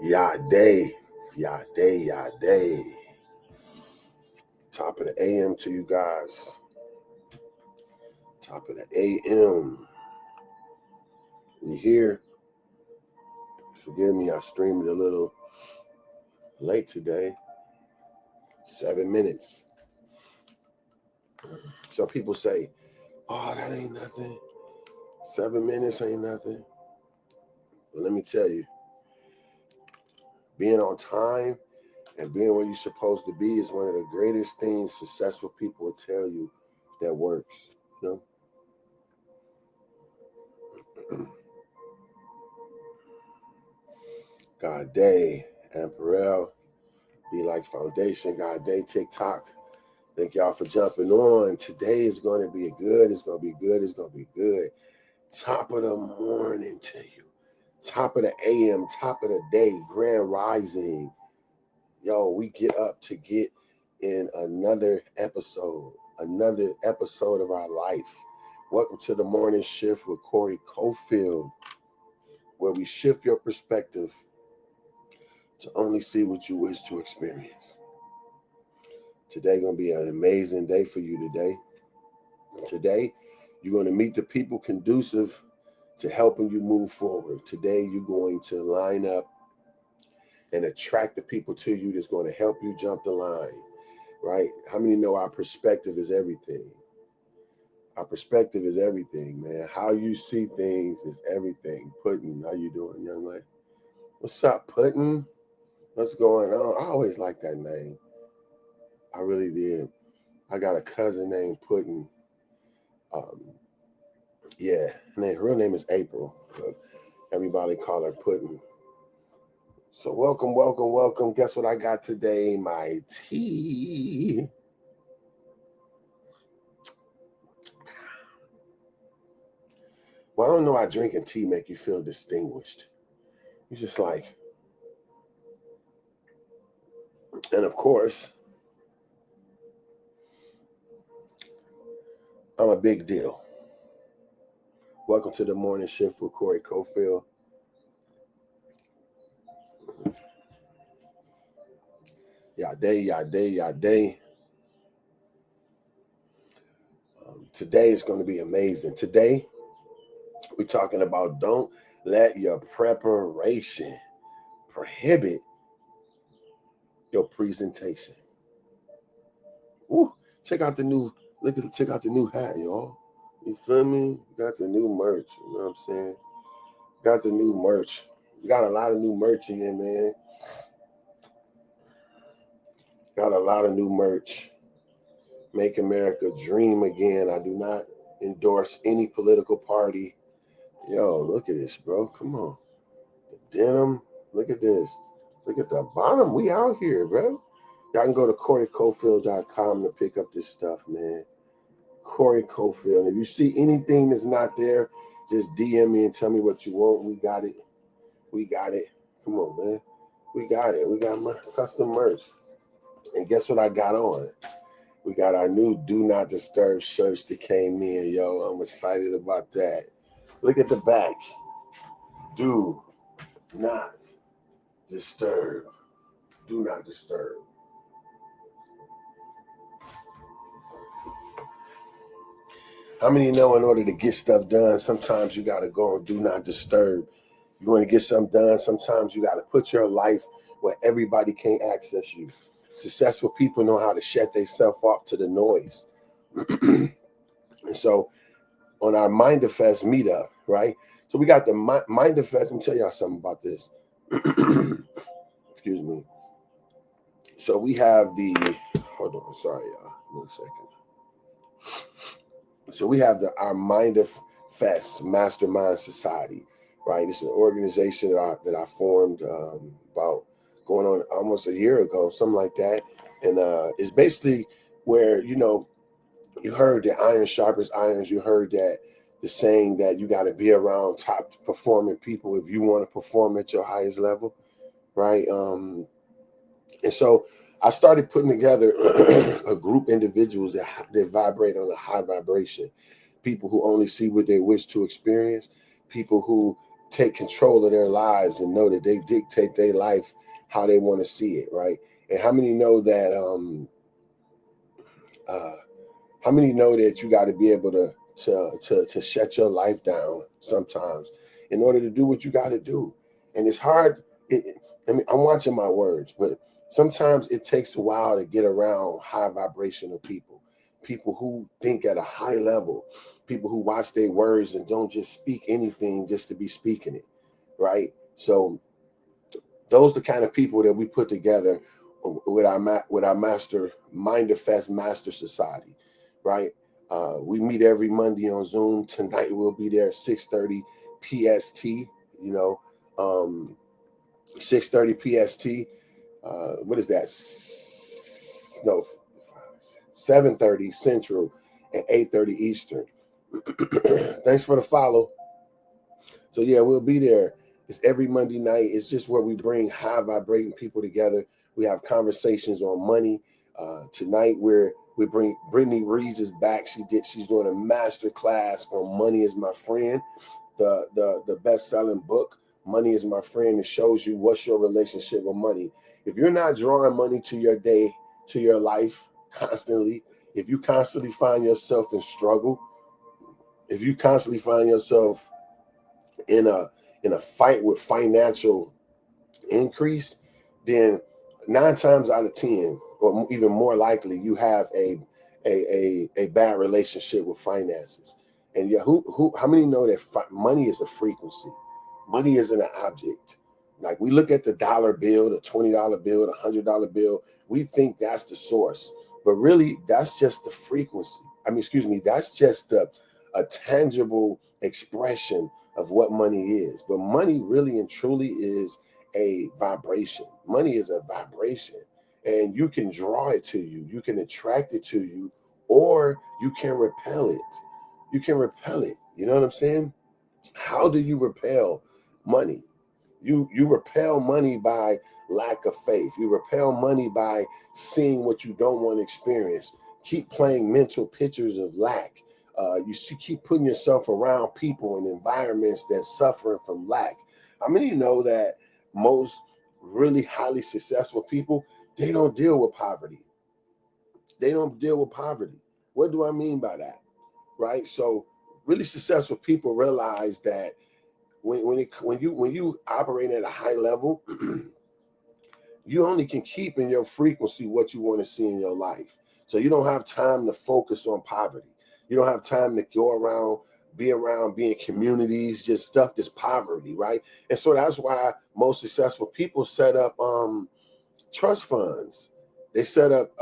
Yade, yade, yade. Top of the AM to you guys. Top of the AM. You hear? Forgive me, I streamed a little late today. 7 minutes. Some people say, oh, that ain't nothing. 7 minutes ain't nothing. But let me tell you, being on time and being where you're supposed to be is one of the greatest things successful people will tell you that works. You know? God day, Amperel, Be Like Foundation, God day, TikTok. Thank y'all for jumping on. Today is going to be good. It's going to be good. It's going to be good. Top of the morning to you. Top of the AM, top of the day, grand rising. Yo, we get up to get in another episode of our life. Welcome to the morning shift with Corey Cofield, where we shift your perspective to only see what you wish to experience. Today going to be an amazing day for you today. Today, you're going to meet the people conducive to helping you move forward. Today, you're going to line up and attract the people to you that's going to help you jump the line, right? How many know our perspective is everything? Our perspective is everything, man. How you see things is everything. Puddin', how you doing, young lady? What's up, Puddin'? What's going on? I always liked that name. I really did. I got a cousin named Puddin'. Yeah, her real name is April. But everybody call her Puddin'. So welcome. Guess what I got today? My tea. Well, I don't know why drinking tea make you feel distinguished. You're just like, and of course, I'm a big deal. Welcome to the morning shift with Corey Cofield. Yade. Today is going to be amazing. Today, we're talking about don't let your preparation prohibit your presentation. Ooh, check out the new hat, y'all. You feel me? Got the new merch. You know what I'm saying? Got the new merch. We got a lot of new merch in here, man. Got a lot of new merch. Make America dream again. I do not endorse any political party. Yo, look at this, bro. Come on. The denim. Look at this. Look at the bottom. We out here, bro. Y'all can go to CoreyCofield.com to pick up this stuff, man. Corey Cofield. If you see anything that's not there, just DM me and tell me what you want. We got it. Come on, man. We got it. We got my custom merch. And guess what I got on? We got our new Do Not Disturb shirts that came in, yo. I'm excited about that. Look at the back. Do not disturb. Do not disturb. How many know in order to get stuff done, sometimes you got to go on Do Not Disturb. You want to get something done, sometimes you got to put your life where everybody can't access you. Successful people know how to shut themselves off to the noise. And so on our Mindfest meetup, right? So we got the Mindfest. Let me tell y'all something about this. Excuse me. So we have hold on, sorry, y'all. 1 second. So we have our Mindfest Mastermind Society, right? It's an organization that I formed about going on almost a year ago, something like that. And it's basically where, you heard that iron sharpens irons. You heard that the saying that you got to be around top performing people if you want to perform at your highest level, right? And so I started putting together a group of individuals that vibrate on a high vibration, people who only see what they wish to experience, people who take control of their lives and know that they dictate their life how they want to see it, right? And how many know that how many know that you got to be able to shut your life down sometimes in order to do what you got to do? And it's hard. I mean, I'm watching my words, but sometimes it takes a while to get around high vibrational people who think at a high level, people who watch their words and don't just speak anything just to be speaking it, right? So those are the kind of people that we put together with our master Mindfest Master Society, right? We meet every Monday on Zoom. Tonight we'll be there at 6:30 PST. You know, 6:30 PST. What is that? No, 7:30 Central and 8:30 Eastern. Thanks for the follow. So yeah, we'll be there. It's every Monday night. It's just where we bring high vibrating people together. We have conversations on money. Tonight we bring Brittany Reeves is back. She's doing a master class on Money Is My Friend, the best-selling book. Money Is My Friend. It shows you what's your relationship with money. If you're not drawing money to your day, to your life constantly, if you constantly find yourself in struggle, if you constantly find yourself in a fight with financial increase, then 9 times out of 10, or even more likely, you have a bad relationship with finances. And yeah, how many know that money is a frequency? Money isn't an object. Like, we look at the dollar bill, the $20 bill, the $100 bill, we think that's the source, but really that's just the frequency. I mean, excuse me, that's just a tangible expression of what money is. But money really and truly is a vibration. Money is a vibration, and you can draw it to you, you can attract it to you, or you can repel it. You can repel it. You know what I'm saying? How do you repel money? You repel money by lack of faith. You repel money by seeing what you don't want to experience. Keep playing mental pictures of lack. Keep putting yourself around people and environments that's suffering from lack. How many of you know that most really highly successful people, they don't deal with poverty? They don't deal with poverty. What do I mean by that? Right? So really successful people realize that when you operate at a high level, you only can keep in your frequency what you want to see in your life. So you don't have time to focus on poverty. You don't have time to go around, be in communities, just stuff that's poverty, right? And so that's why most successful people set up trust funds. They set up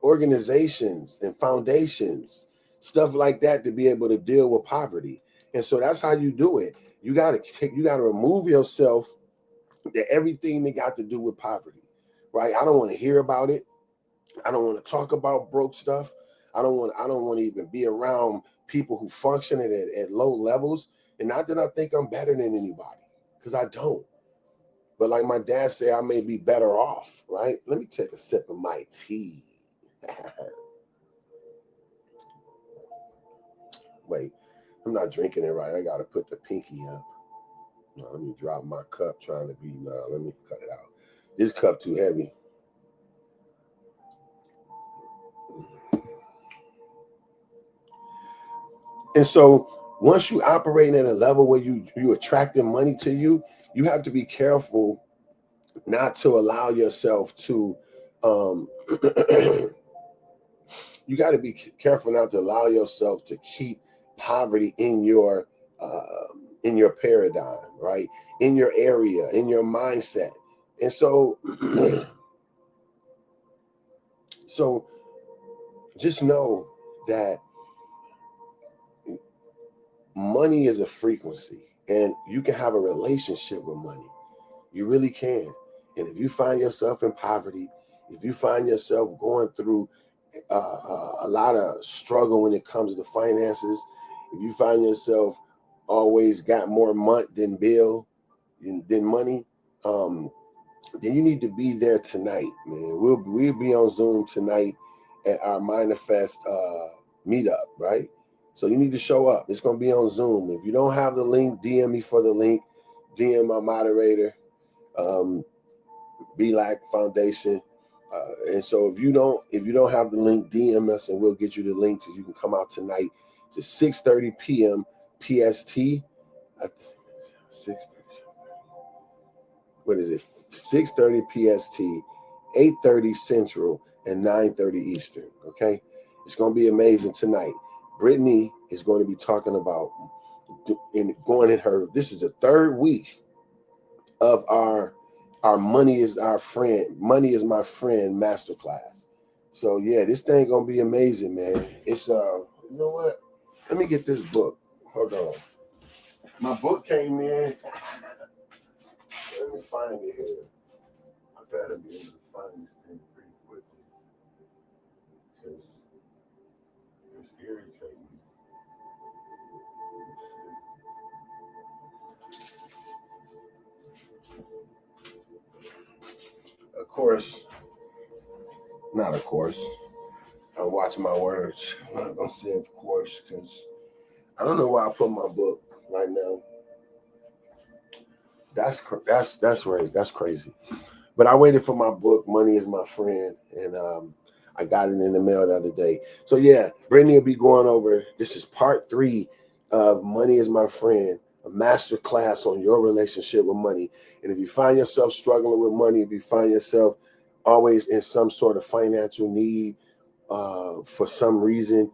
organizations and foundations, stuff like that, to be able to deal with poverty. And so that's how you do it. You got to remove yourself to everything that got to do with poverty, right? I don't want to hear about it. I don't want to talk about broke stuff. I don't want to even be around people who function at low levels. And not that I think I'm better than anybody, because I don't. But like my dad said, I may be better off, right? Let me take a sip of my tea. Wait, I'm not drinking it right. I got to put the pinky up. No, let me drop my cup trying to be, no, let me cut it out. This cup too heavy. And so once you operate at a level where you attracting money to you, you have to be careful not to allow yourself to you got to be careful not to allow yourself to keep poverty in your paradigm, right? In your area, in your mindset. And so so just know that money is a frequency, and you can have a relationship with money. You really can. And if you find yourself in poverty, if you find yourself going through a lot of struggle when it comes to finances, if you find yourself always got more month than bill than money, then you need to be there tonight, man. We'll be on Zoom tonight at our Manifest meetup, right? So you need to show up. It's going to be on Zoom. If you don't have the link, DM me for the link. DM my moderator, Black Foundation. And so if you don't have the link, DM us and we'll get you the link so you can come out tonight to 6:30 p.m. PST. 6, what is it? 6:30 PST, 8:30 Central, and 9:30 Eastern. Okay, it's going to be amazing tonight. Brittany is going to be talking about this is the third week of our Money is Our Friend, Money is My Friend masterclass. So yeah, this thing gonna be amazing, man. It's you know what? Let me get this book. Hold on. My book came in. Let me find it here. I better be able to find this thing pretty quickly because it's irritating. Of course, not of course. I'm watching my words. I'm not gonna say of course because I don't know why I put my book right now. That's right. That's crazy. But I waited for my book, Money is My Friend, and I got it in the mail the other day. So yeah, Brittany will be going over. This is part 3 of Money is My Friend, a master class on your relationship with money. And if you find yourself struggling with money, if you find yourself always in some sort of financial need for some reason,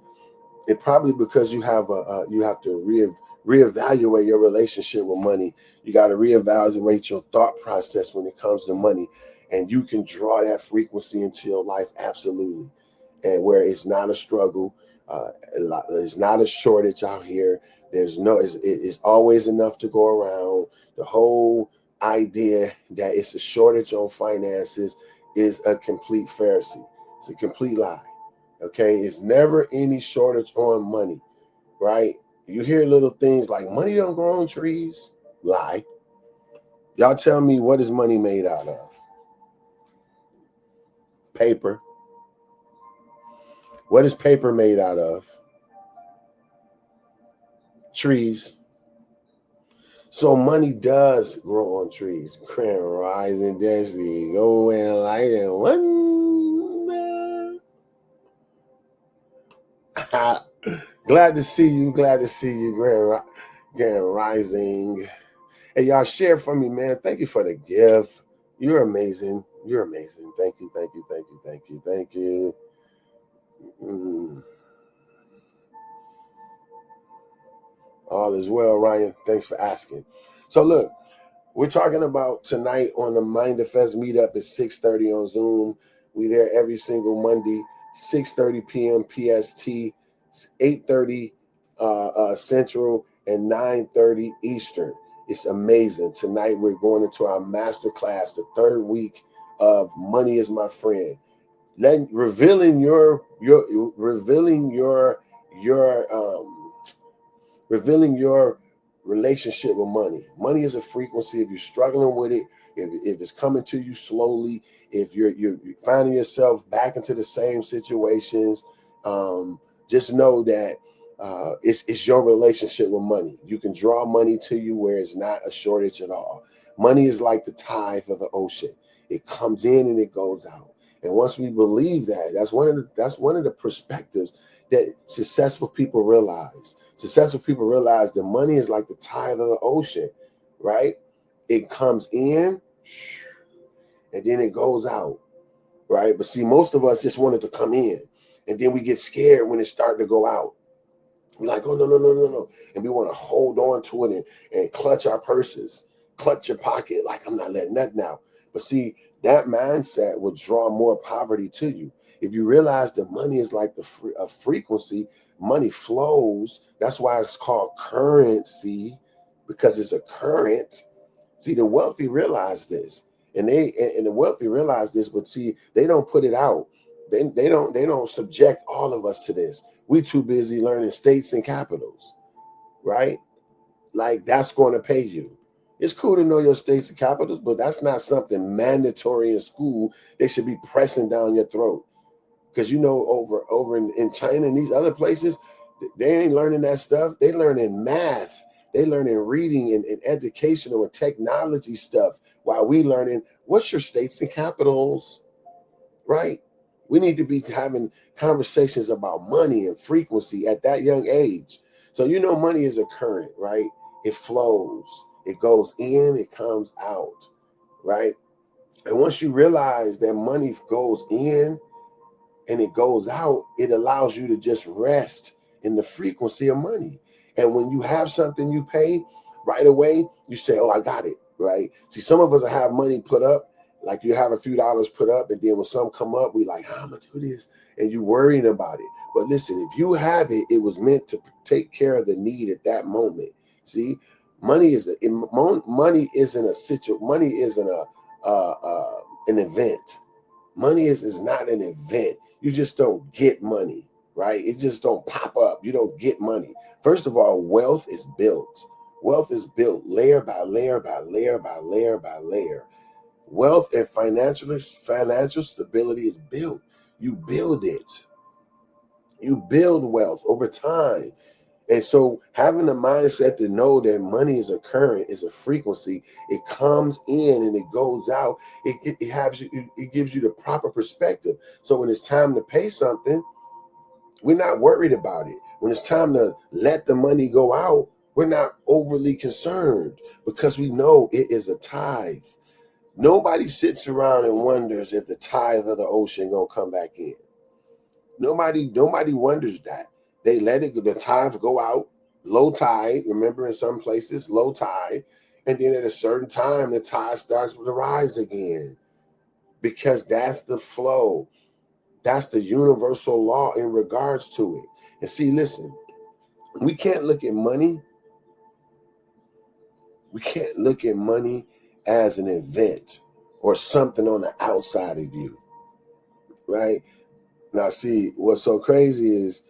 it probably because you have to reevaluate your relationship with money. You got to reevaluate your thought process when it comes to money, and you can draw that frequency into your life absolutely, and where it's not a struggle, it's not a shortage out here. It's always enough to go around. The whole idea that it's a shortage on finances is a complete fallacy. It's a complete lie. Okay, it's never any shortage on money, right? You hear little things like money don't grow on trees. Lie. Y'all tell me, what is money made out of? Paper. What is paper made out of? Trees. So money does grow on trees. Grand rising destiny, go and light and wonder. Glad to see you. Glad to see you, Grand Rising. Hey, y'all share for me, man. Thank you for the gift. You're amazing. You're amazing. Thank you. Thank you. Thank you. Thank you. Thank you. All is well, Ryan. Thanks for asking. So look, we're talking about tonight on the Mind Fest meetup at 6:30 on Zoom. We there every single Monday, 6:30 p.m. PST, 8:30 Central, and 9:30 Eastern. It's amazing. Tonight we're going into our master class, the third week of Money is My Friend. Revealing your relationship with money. Money is a frequency. If you're struggling with it, if it's coming to you slowly, if you're finding yourself back into the same situations, just know that it's your relationship with money. You can draw money to you where it's not a shortage at all. Money is like the tide of the ocean. It comes in and it goes out. And once we believe that, that's one of the perspectives that successful people realize. Successful people realize that money is like the tide of the ocean, right? It comes in and then it goes out, right? But see, most of us just want it to come in, and then we get scared when it starts to go out. We're like, oh, no. And we want to hold on to it and clutch our purses, clutch your pocket, like I'm not letting that now. But see, that mindset will draw more poverty to you. If you realize that money is like a frequency, money flows. That's why it's called currency, because it's a current. See, the wealthy realize this, and the wealthy realize this, but see, they don't put it out. They don't subject all of us to this. We too busy learning states and capitals, right? Like that's going to pay you. It's cool to know your states and capitals, but that's not something mandatory in school. They should be pressing down your throat. Because over in China and these other places, They ain't learning that stuff. They learning math. They learning reading and educational and technology stuff while we learning what's your states and capitals, right? We need to be having conversations about money and frequency at that young age. So money is a current, right? It flows. It goes in, it comes out, right? And once you realize that money goes in and it goes out, it allows you to just rest in the frequency of money. And when you have something you pay right away, you say, oh, I got it, right? See, some of us have money put up, like you have a few dollars put up, and then when some come up, we like, how am I gonna do this? And you worrying about it. But listen, if you have it, it was meant to take care of the need at that moment. See, money money isn't a situation. Money isn't an event. Money is not an event. You just don't get money, right? It just don't pop up. You don't get money. First of all, wealth is built. Wealth is built layer by layer by layer by layer by layer. Wealth and financial stability is built. You build it. You build wealth over time. And so having the mindset to know that money is a current, is a frequency, it comes in and it goes out, it gives you the proper perspective. So when it's time to pay something, we're not worried about it. When it's time to let the money go out, we're not overly concerned because we know it is a tithe. Nobody sits around and wonders if the tithe of the ocean gonna come back in. Nobody wonders that. They let the tithe go out, low tide. Remember, in some places, low tide, and then at a certain time, the tide starts to rise again, because that's the flow. That's the universal law in regards to it. And see, listen, we can't look at money. We can't look at money as an event or something on the outside of you, right? Now, see, what's so crazy is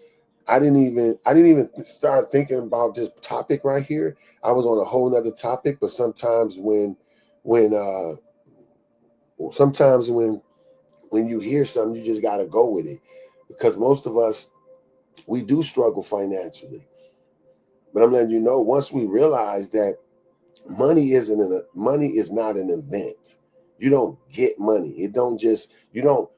I didn't even start thinking about this topic right here. I was on a whole nother topic, but sometimes when sometimes when you hear something, you just gotta go with it. Because most of us, we do struggle financially. But I'm letting you know, once we realize that money is not an event. You don't get money. It don't just you don't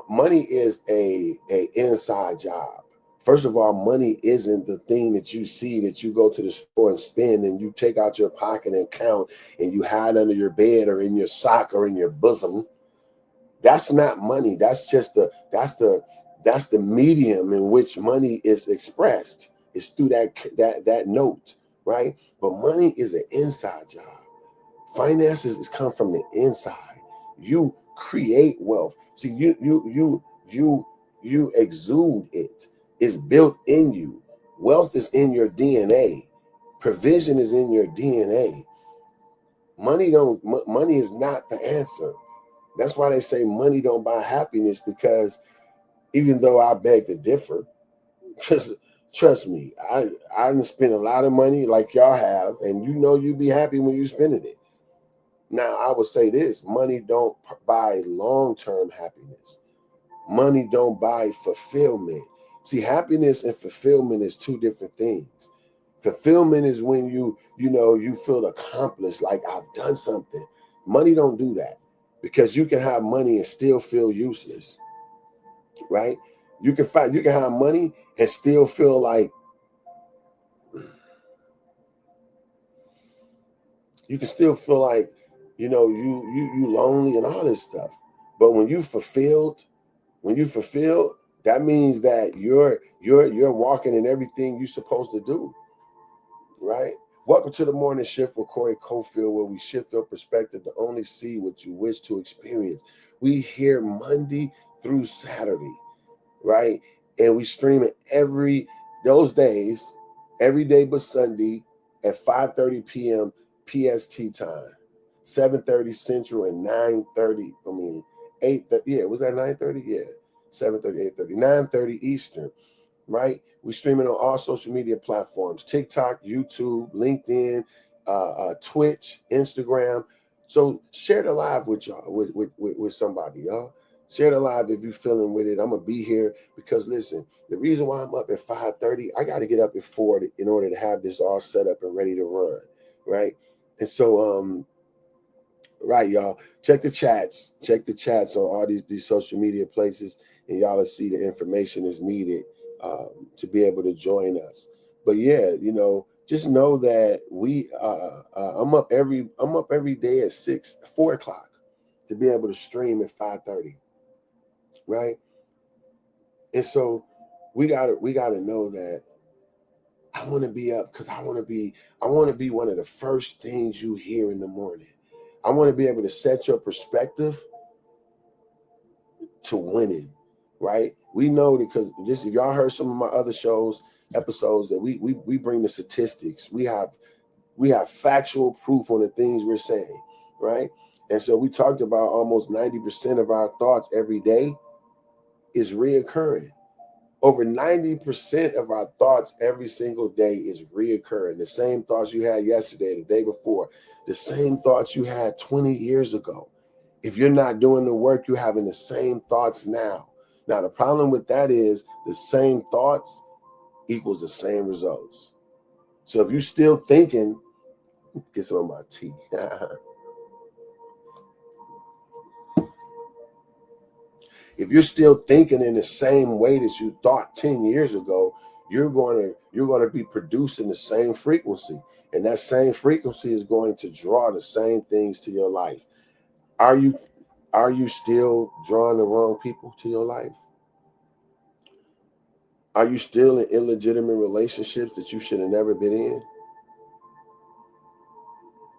money is a inside job. First of all, money isn't the thing that you see, that you go to the store and spend and you take out your pocket and count and you hide under your bed or in your sock or in your bosom. That's not money. That's the medium in which money is expressed. It's through that note, right? But money is an inside job. Finances come from the inside. You create wealth. See, you exude it. It's built in you. Wealth is in your DNA. Provision is in your DNA. Money is not the answer. That's why they say money don't buy happiness, because even though I beg to differ, because trust me, I didn't spend a lot of money like y'all have, and you be happy when you spending it. Now, I would say this: money don't buy long-term happiness. Money don't buy fulfillment. See, happiness and fulfillment is two different things. Fulfillment is when you feel accomplished, like I've done something. Money don't do that, because you can have money and still feel useless, right? You can have money and still feel like you lonely and all this stuff. But when you fulfilled, that means that you're walking in everything you're supposed to do, right? Welcome to the morning shift with Corey Cofield, where we shift your perspective to only see what you wish to experience. We here Monday through Saturday, right? And we stream it those days, every day but Sunday at 5:30 p.m. PST time, 7:30 Central and 9:30. 8:30. Yeah, was that 9:30? Yeah, 7:30, 8:30, 9:30 Eastern. Right? We streaming on all social media platforms: TikTok, YouTube, LinkedIn, Twitch, Instagram. So share the live with y'all, with somebody, y'all. Share the live if you're feeling with it. I'm going to be here because, listen, the reason why I'm up at 5:30, I got to get up at 4 in order to have this all set up and ready to run, right? And so, right, y'all, check the chats. Check the chats on all these social media places, and y'all will see the information is needed to be able to join us. But yeah, just know that I'm up every day at 4 o'clock to be able to stream at 5:30. Right. And so we gotta know that I want to be up because I want to be one of the first things you hear in the morning. I want to be able to set your perspective to winning, right? We know because just if y'all heard some of my other episodes that we bring the statistics. We have factual proof on the things we're saying, right? And so we talked about almost 90% of our thoughts every day is reoccurring. Over 90% of our thoughts every single day is reoccurring. The same thoughts you had yesterday, the day before, the same thoughts you had 20 years ago. If you're not doing the work, you're having the same thoughts now. Now, the problem with that is the same thoughts equals the same results. So if you're still thinking, get some of my tea. If you're still thinking in the same way that you thought 10 years ago, you're going to be producing the same frequency, and that same frequency is going to draw the same things to your life. Are you still drawing the wrong people to your life? Are you still in illegitimate relationships that you should have never been in?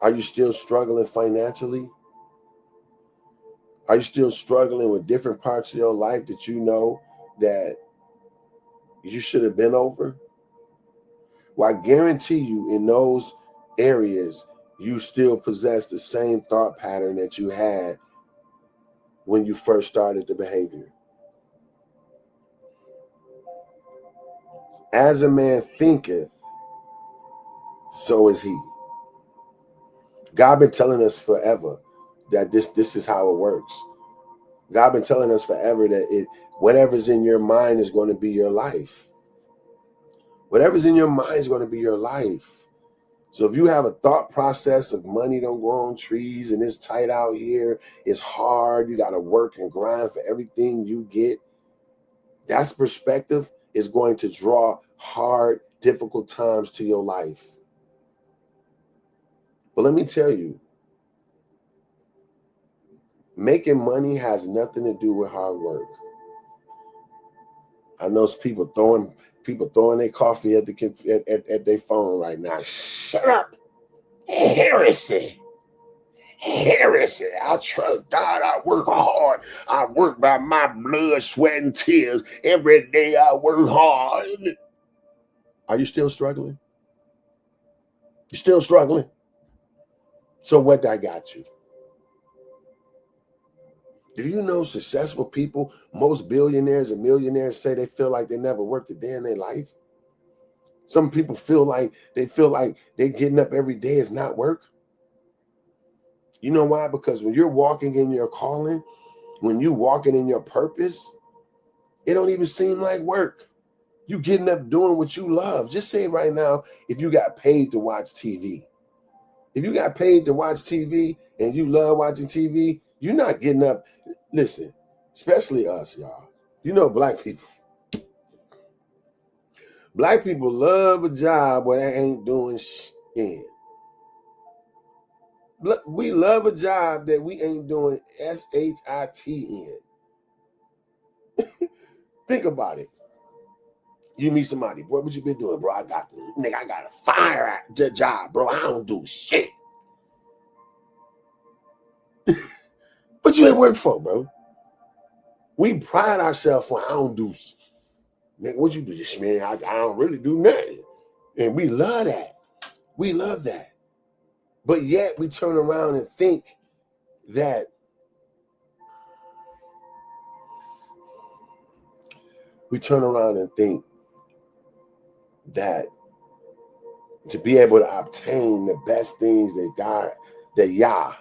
Are you still struggling financially? Are you still struggling with different parts of your life that you know that you should have been over? Well, I guarantee you in those areas, you still possess the same thought pattern that you had when you first started the behavior. As a man thinketh, so is he. God been telling us forever that this is how it works. God been telling us forever that whatever's in your mind is going to be your life. Whatever's in your mind is going to be your life. So if you have a thought process of money don't grow on trees and it's tight out here, it's hard, you got to work and grind for everything you get, that's perspective is going to draw hard, difficult times to your life. But let me tell you, making money has nothing to do with hard work. I know people throwing their coffee at their phone right now. Shut up, heresy. I trust God. I work hard. I work by my blood, sweat, and tears. Every day I work hard. Are you still struggling? You still struggling? So what I got you? Do you know successful people, most billionaires and millionaires say they feel like they never worked a day in their life? Some people feel like they're getting up every day is not work. You know why? Because when you're walking in your calling, when you're walking in your purpose, it don't even seem like work. You getting up doing what you love. Just say right now, if you got paid to watch TV. If you got paid to watch TV and you love watching TV, you're not getting up. Listen, especially us, y'all. You know, black people. Black people love a job where they ain't doing shit. We love a job that we ain't doing shit in. Think about it. You meet somebody, bro, what you been doing, bro? I got a fire job, bro. I don't do shit. What you ain't work for, bro? We pride ourselves on I don't do shit. Nigga, what you do? Just man, I don't really do nothing. And we love that. We love that. But yet we turn around and think that to be able to obtain the best things that God, that Yah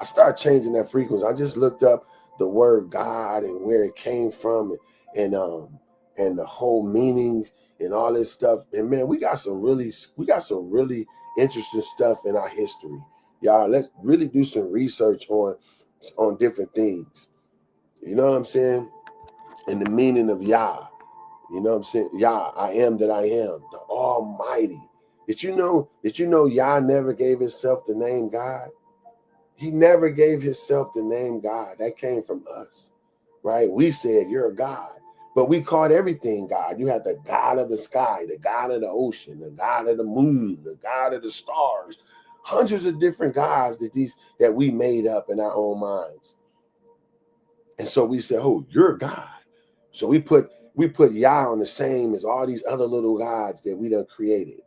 I started changing that frequency. I just looked up the word God and where it came from, and the whole meanings and all this stuff. And man, we got some really interesting stuff in our history. Y'all, let's really do some research on different things. You know what I'm saying? And the meaning of Yah. You know what I'm saying? Yah, I am that I am, the Almighty. Did you know Yah never gave himself the name God? He never gave himself the name God. That came from us, right? We said, you're a God. But we called everything God. You had the God of the sky, the God of the ocean, the God of the moon, the God of the stars. Hundreds of different gods that we made up in our own minds. And so we said, oh, you're God. So we put Yah on the same as all these other little gods that we done created,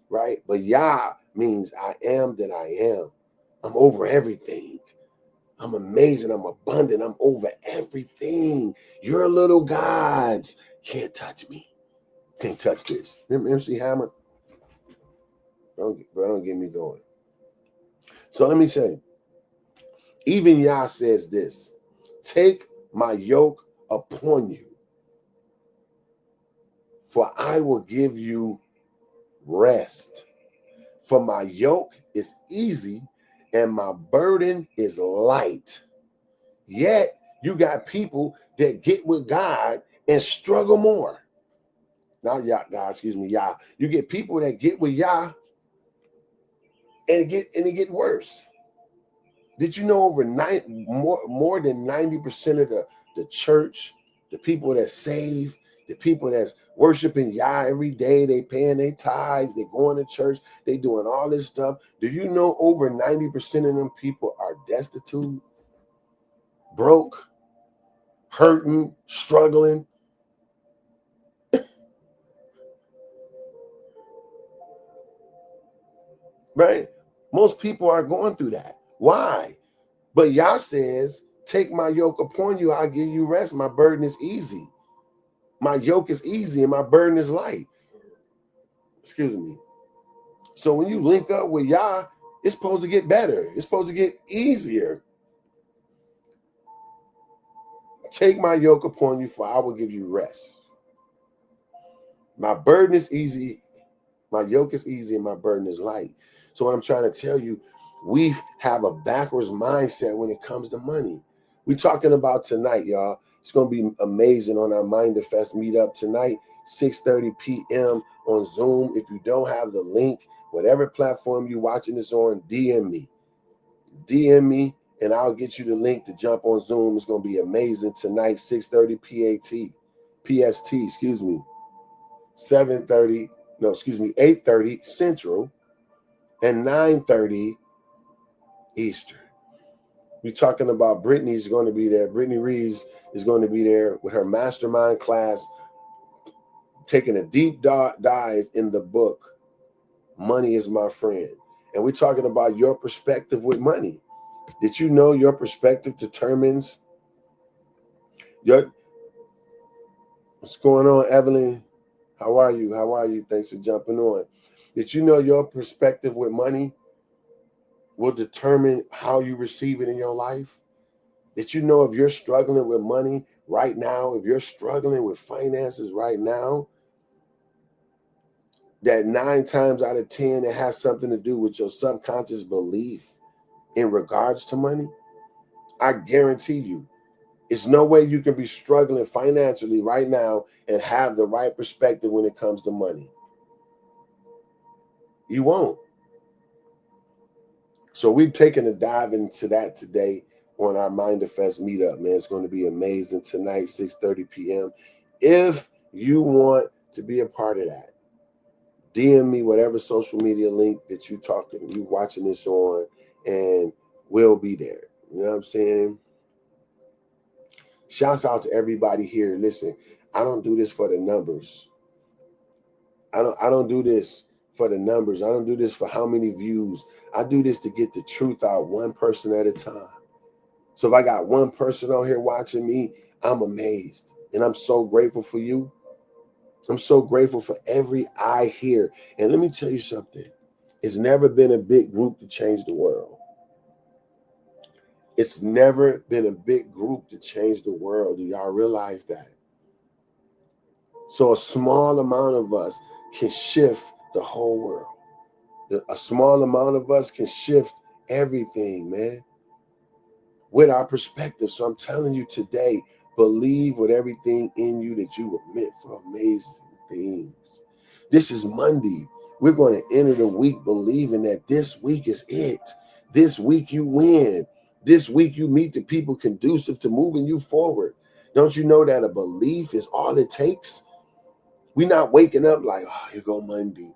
right? But Yah means I am that I am. I'm over everything. I'm amazing. I'm abundant. I'm over everything. Your little gods can't touch me. Can't touch this. Remember MC Hammer? Don't get me going. So let me say, even Yah says this, take my yoke upon you, for I will give you rest. For my yoke is easy and my burden is light. Yet you got people that get with God and struggle more. Not Yah, God, excuse me, Yah. You get people that get with Yah and it get worse. Did you know more than 90% of the church, the people that save, the people that's worshiping Yah every day, they paying their tithes, they going to church, they doing all this stuff. Do you know over 90% of them people are destitute, broke, hurting, struggling? Right? Most people are going through that. Why? But Yah says, take my yoke upon you, I'll give you rest. My burden is easy. My yoke is easy and my burden is light. Excuse me. So when you link up with Yah, it's supposed to get better. It's supposed to get easier. Take my yoke upon you, for I will give you rest. My burden is easy. My yoke is easy and my burden is light. So what I'm trying to tell you, we have a backwards mindset when it comes to money. We're talking about tonight, y'all. It's going to be amazing on our Mind Fest meetup tonight, 6:30 p.m. on Zoom. If you don't have the link, whatever platform you're watching this on, DM me. DM me, and I'll get you the link to jump on Zoom. It's going to be amazing tonight, 6:30 PST, excuse me, 8:30 Central, and 9:30 Eastern. We're talking about Brittany's going to be there. Brittany Reeves is going to be there with her mastermind class, taking a deep dive in the book, Money is My Friend. And we're talking about your perspective with money. Did you know your perspective determines your... What's going on, Evelyn? How are you? How are you? Thanks for jumping on. Did you know your perspective with money will determine how you receive it in your life? Did you know if you're struggling with money right now, if you're struggling with finances right now, that 9 times out of 10, it has something to do with your subconscious belief in regards to money? I guarantee you, it's no way you can be struggling financially right now and have the right perspective when it comes to money. You won't. So we've taken a dive into that today on our Mind Fest meetup, man. It's going to be amazing tonight, 6:30 p.m. If you want to be a part of that, DM me whatever social media link that you watching this on, and we'll be there. You know what I'm saying? Shouts out to everybody here. Listen, I don't do this for the numbers. I don't do this for the numbers. I don't do this for how many views. I do this to get the truth out one person at a time. So if I got one person on here watching me, I'm amazed. And I'm so grateful for you. I'm so grateful for every eye here. And let me tell you something. It's never been a big group to change the world. It's never been a big group to change the world. Do y'all realize that? So a small amount of us can shift the whole world. A small amount of us can shift everything, man, with our perspective. So I'm telling you today, believe with everything in you that you were meant for amazing things. This is Monday. We're going to enter the week believing that this week is it. This week you win. This week you meet the people conducive to moving you forward. Don't you know that a belief is all it takes? We're not waking up like, oh, here go Monday.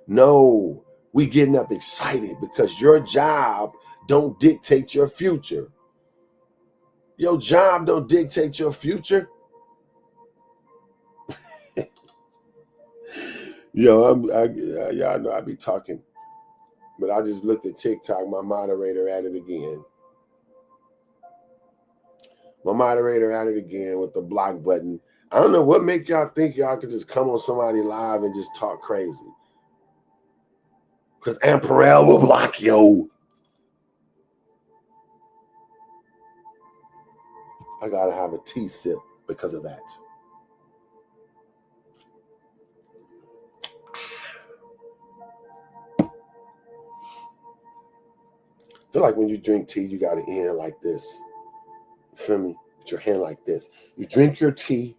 No, we getting up excited because your job don't dictate your future. Your job don't dictate your future. Y'all know I be talking, but I just looked at TikTok. My moderator at it again. With the block button. I don't know what make y'all think y'all could just come on somebody live and just talk crazy. Because Amperel will block you. I gotta have a tea sip because of that. I feel like when you drink tea, you gotta end like this. You feel me? With your hand like this. You drink your tea,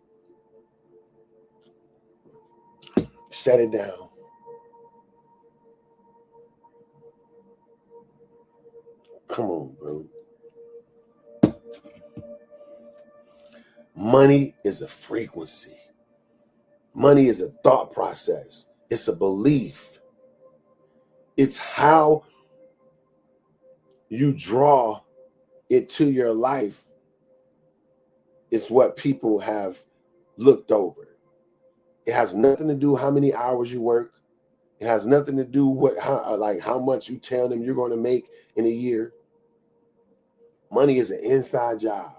set it down. Come on, bro. Money is a frequency. Money is a thought process. It's a belief. It's how you draw it to your life. It's what people have looked over. It has nothing to do how many hours you work. It has nothing to do how much you tell them you're going to make in a year. Money is an inside job.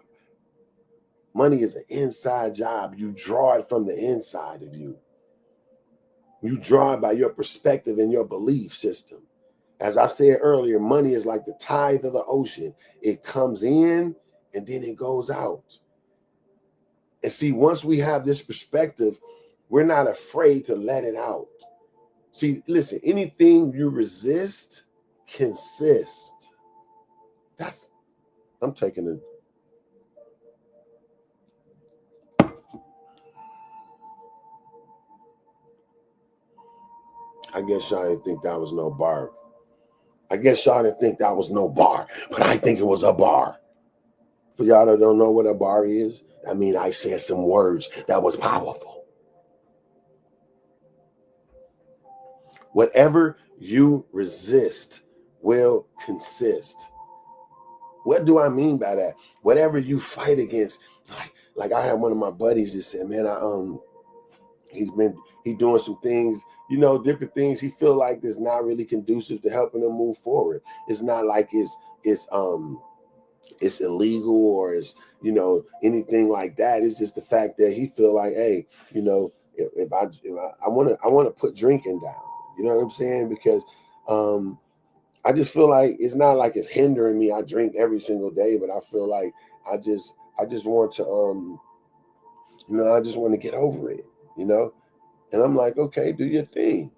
Money is an inside job. You draw it from the inside of you. You draw it by your perspective and your belief system. As I said earlier, money is like the tide of the ocean. It comes in and then it goes out. And see, once we have this perspective, we're not afraid to let it out. See, listen, anything you resist, consist. I'm taking it. I guess y'all didn't think that was no bar. But I think it was a bar. For y'all that don't know what a bar is, I mean, I said some words that was powerful. Whatever you resist will consist. What do I mean by that? Whatever you fight against, like I had one of my buddies that said, man, he's doing some things, different things he feel like is not really conducive to helping him move forward. It's not like it's illegal or it's anything like that. It's just the fact that he feel like, hey, if I want to put drinking down, you know what I'm saying? Because I just feel like it's not like it's hindering me. I drink every single day, but I feel like I just want to I just want to get over it, And I'm like, okay, do your thing.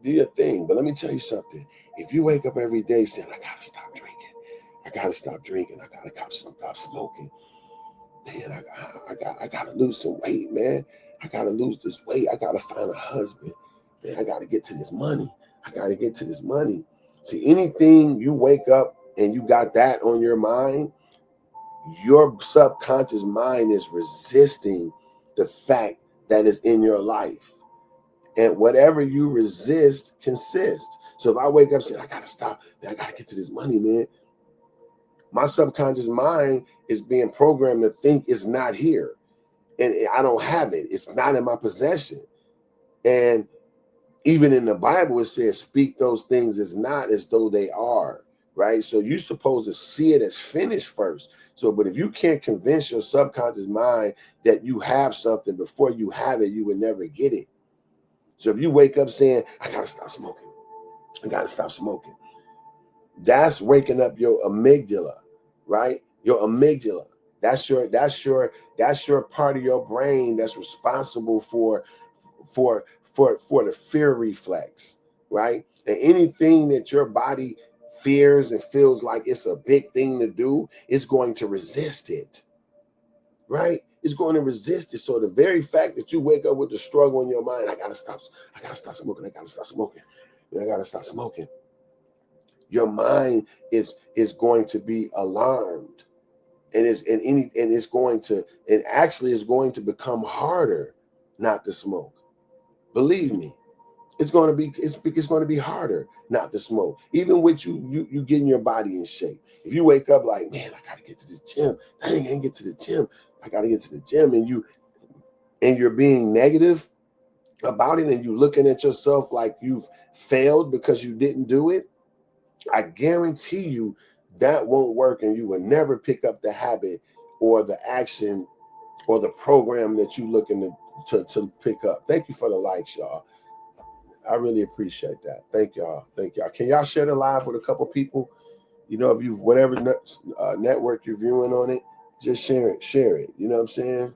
But let me tell you something. If you wake up every day saying, I gotta stop drinking, I gotta stop smoking, man, I gotta lose some weight, man. I gotta lose this weight. I gotta find a husband. Man, I gotta get to this money. See, anything you wake up and you got that on your mind, your subconscious mind is resisting the fact that is in your life. And whatever you resist consists. So if I wake up saying, I gotta stop, man, I gotta get to this money, man. My subconscious mind is being programmed to think it's not here. And I don't have it. It's not in my possession. And even in the Bible, it says, speak those things as not as though they are, right? So you're supposed to see it as finished first. So, but if you can't convince your subconscious mind that you have something before you have it, you would never get it. So if you wake up saying, I gotta stop smoking, That's waking up your amygdala, right? Your amygdala. That's your part of your brain that's responsible for for the fear reflex, right? And anything that your body fears and feels like it's a big thing to do, it's going to resist it, right? It's going to resist it. So the very fact that you wake up with the struggle in your mind, I gotta stop smoking, I gotta stop smoking, I gotta stop smoking. Your mind is going to be alarmed, and it's going to, and actually is going to become harder not to smoke. Believe me, it's going to be harder not to smoke, even with you getting your body in shape. If you wake up like, man, I gotta get to the gym, dang, I ain't get to the gym, I gotta get to the gym, and you're being negative about it, and you looking at yourself like you've failed because you didn't do it, I guarantee you that won't work, and you will never pick up the habit or the action or the program that you looking to pick up. Thank you for the likes, y'all. I really appreciate that. Thank y'all. Thank y'all. Can y'all share the live with a couple people? You know, if you whatever network you're viewing on it, just share it. Share it. You know what I'm saying?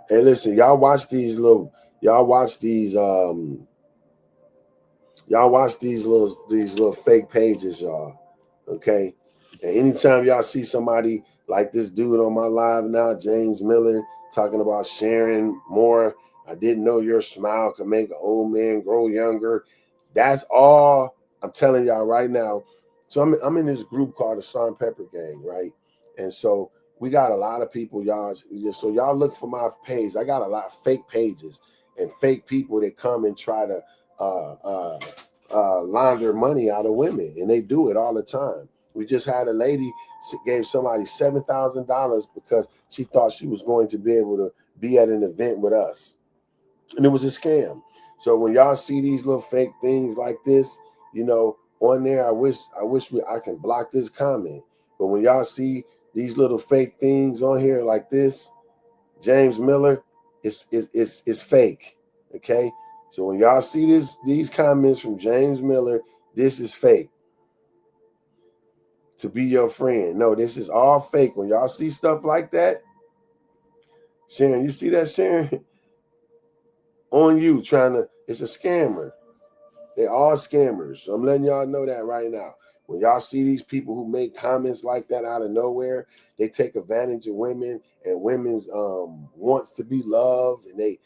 Hey, listen, y'all watch these little fake pages, y'all. Okay. And anytime y'all see somebody like this dude on my live now, James Miller, talking about sharing more, I didn't know your smile could make an old man grow younger. That's all I'm telling y'all right now. So I'm in this group called the Salt and Pepper Gang, right? And so we got a lot of people, y'all. So y'all look for my page. I got a lot of fake pages and fake people that come and try to launder money out of women, and they do it all the time. We just had a lady gave somebody $7,000 because she thought she was going to be able to be at an event with us, and it was a scam. So when y'all see these little fake things like this, you know, on there, I can block this comment. But when y'all see these little fake things on here like this, James Miller, it's fake. Okay. So when y'all see these comments from James Miller, this is fake. To be your friend. No, this is all fake. When y'all see stuff like that, Sharon, you see that, Sharon? On you it's a scammer. They're all scammers. So I'm letting y'all know that right now. When y'all see these people who make comments like that out of nowhere, they take advantage of women and women's wants to be loved, and they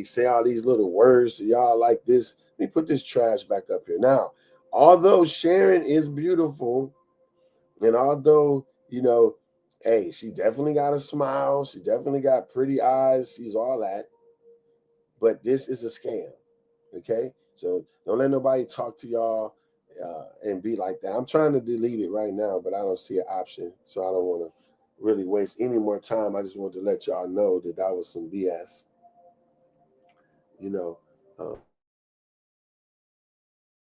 say all these little words to y'all like this. Let me put this trash back up here. Now, although Sharon is beautiful, and although, you know, hey, she definitely got a smile, she definitely got pretty eyes, she's all that, but this is a scam. Okay, so don't let nobody talk to y'all and be like that. I'm trying to delete it right now, but I don't see an option, so I don't want to really waste any more time. I just want to let y'all know that was some BS. You know,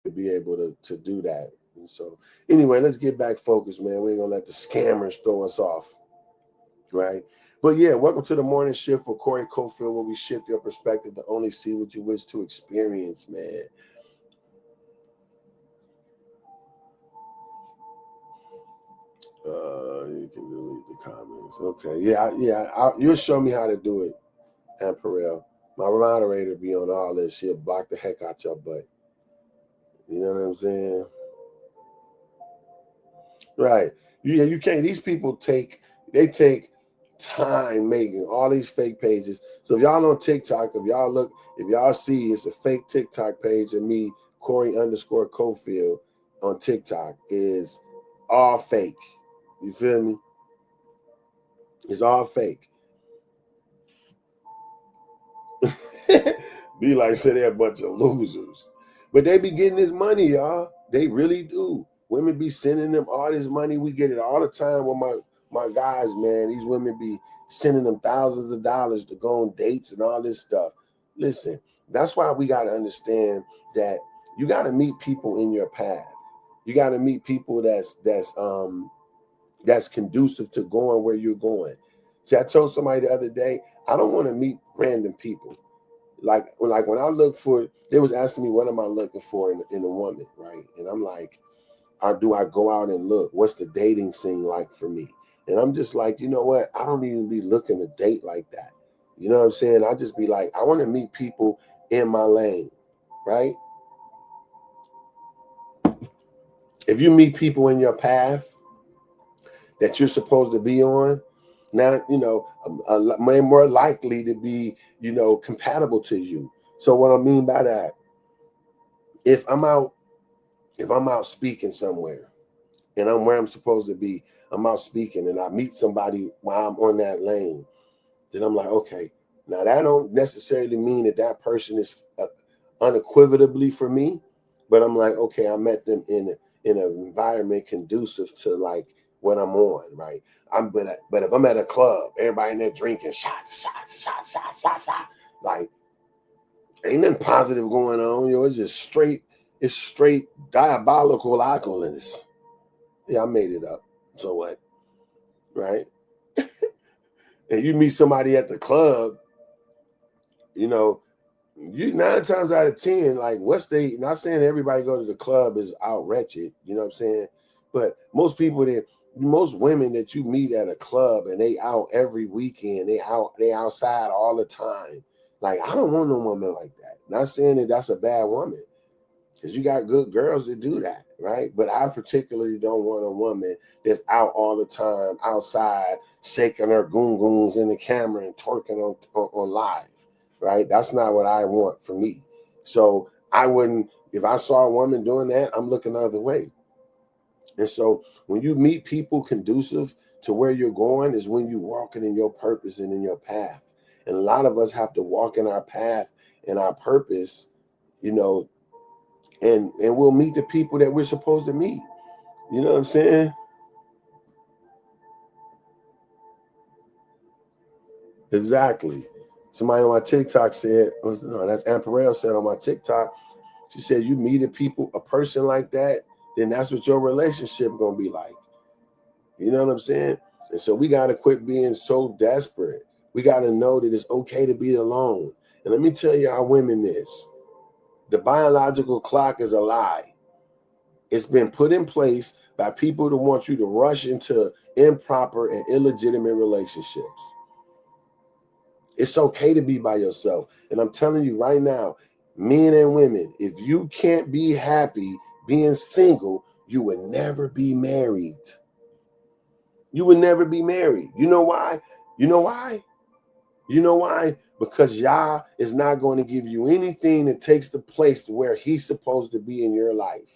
to be able to do that. And so, anyway, let's get back focused, man. We ain't gonna let the scammers throw us off, right? But yeah, welcome to the morning shift with Corey Cofield, where we shift your perspective to only see what you wish to experience, man. You can delete the comments. Okay, you'll show me how to do it, Amperel. My moderator be on all this. She'll block the heck out your butt. You know what I'm saying? Right. Yeah, you can't. These people take time making all these fake pages. So if y'all on TikTok, if y'all see it's a fake TikTok page of me, Corey_Cofield on TikTok, is all fake. You feel me? It's all fake. Be like, say they're a bunch of losers. But they be getting this money, y'all. They really do. Women be sending them all this money. We get it all the time with my guys, man. These women be sending them thousands of dollars to go on dates and all this stuff. Listen, that's why we got to understand that you got to meet people in your path. You got to meet people that's conducive to going where you're going. See, I told somebody the other day, I don't want to meet random people. Like when I look for, they was asking me, what am I looking for in a woman, right? And I'm like, or do I go out and look? What's the dating scene like for me? And I'm just like, you know what? I don't even be looking to date like that. You know what I'm saying? I just be like, I want to meet people in my lane, right? If you meet people in your path that you're supposed to be on, now, more likely to be, compatible to you. So what I mean by that, if I'm out, speaking somewhere and I'm where I'm supposed to be, I'm out speaking and I meet somebody while I'm on that lane, then I'm like, okay, now that don't necessarily mean that person is unequivocally for me, but I'm like, okay, I met them in an environment conducive to like what I'm on, right? But if I'm at a club, everybody in there drinking, shot, like ain't nothing positive going on, it's just straight diabolical alcoholism. Yeah, I made it up. So what, right? And you meet somebody at the club, you 9 times out of 10, like not saying everybody go to the club is out wretched, you know what I'm saying? But most women that you meet at a club and they out every weekend, they outside all the time. Like, I don't want no woman like that. Not saying that that's a bad woman, because you got good girls that do that, right? But I particularly don't want a woman that's out all the time, outside, shaking her goon-goons in the camera and twerking on live, right? That's not what I want for me. So I wouldn't, if I saw a woman doing that, I'm looking the other way. And so when you meet people conducive to where you're going is when you're walking in your purpose and in your path. And a lot of us have to walk in our path and our purpose, and we'll meet the people that we're supposed to meet. You know what I'm saying? Exactly. Somebody on my TikTok said, no, that's Amparel said on my TikTok, she said, you meet a person like that, then that's what your relationship gonna be like. You know what I'm saying? And so we gotta quit being so desperate. We gotta know that it's okay to be alone. And let me tell y'all women this. The biological clock is a lie. It's been put in place by people that want you to rush into improper and illegitimate relationships. It's okay to be by yourself. And I'm telling you right now, men and women, if you can't be happy being single, you would never be married. You would never be married. You know why? You know why? You know why? Because Yah is not going to give you anything that takes the place to where he's supposed to be in your life.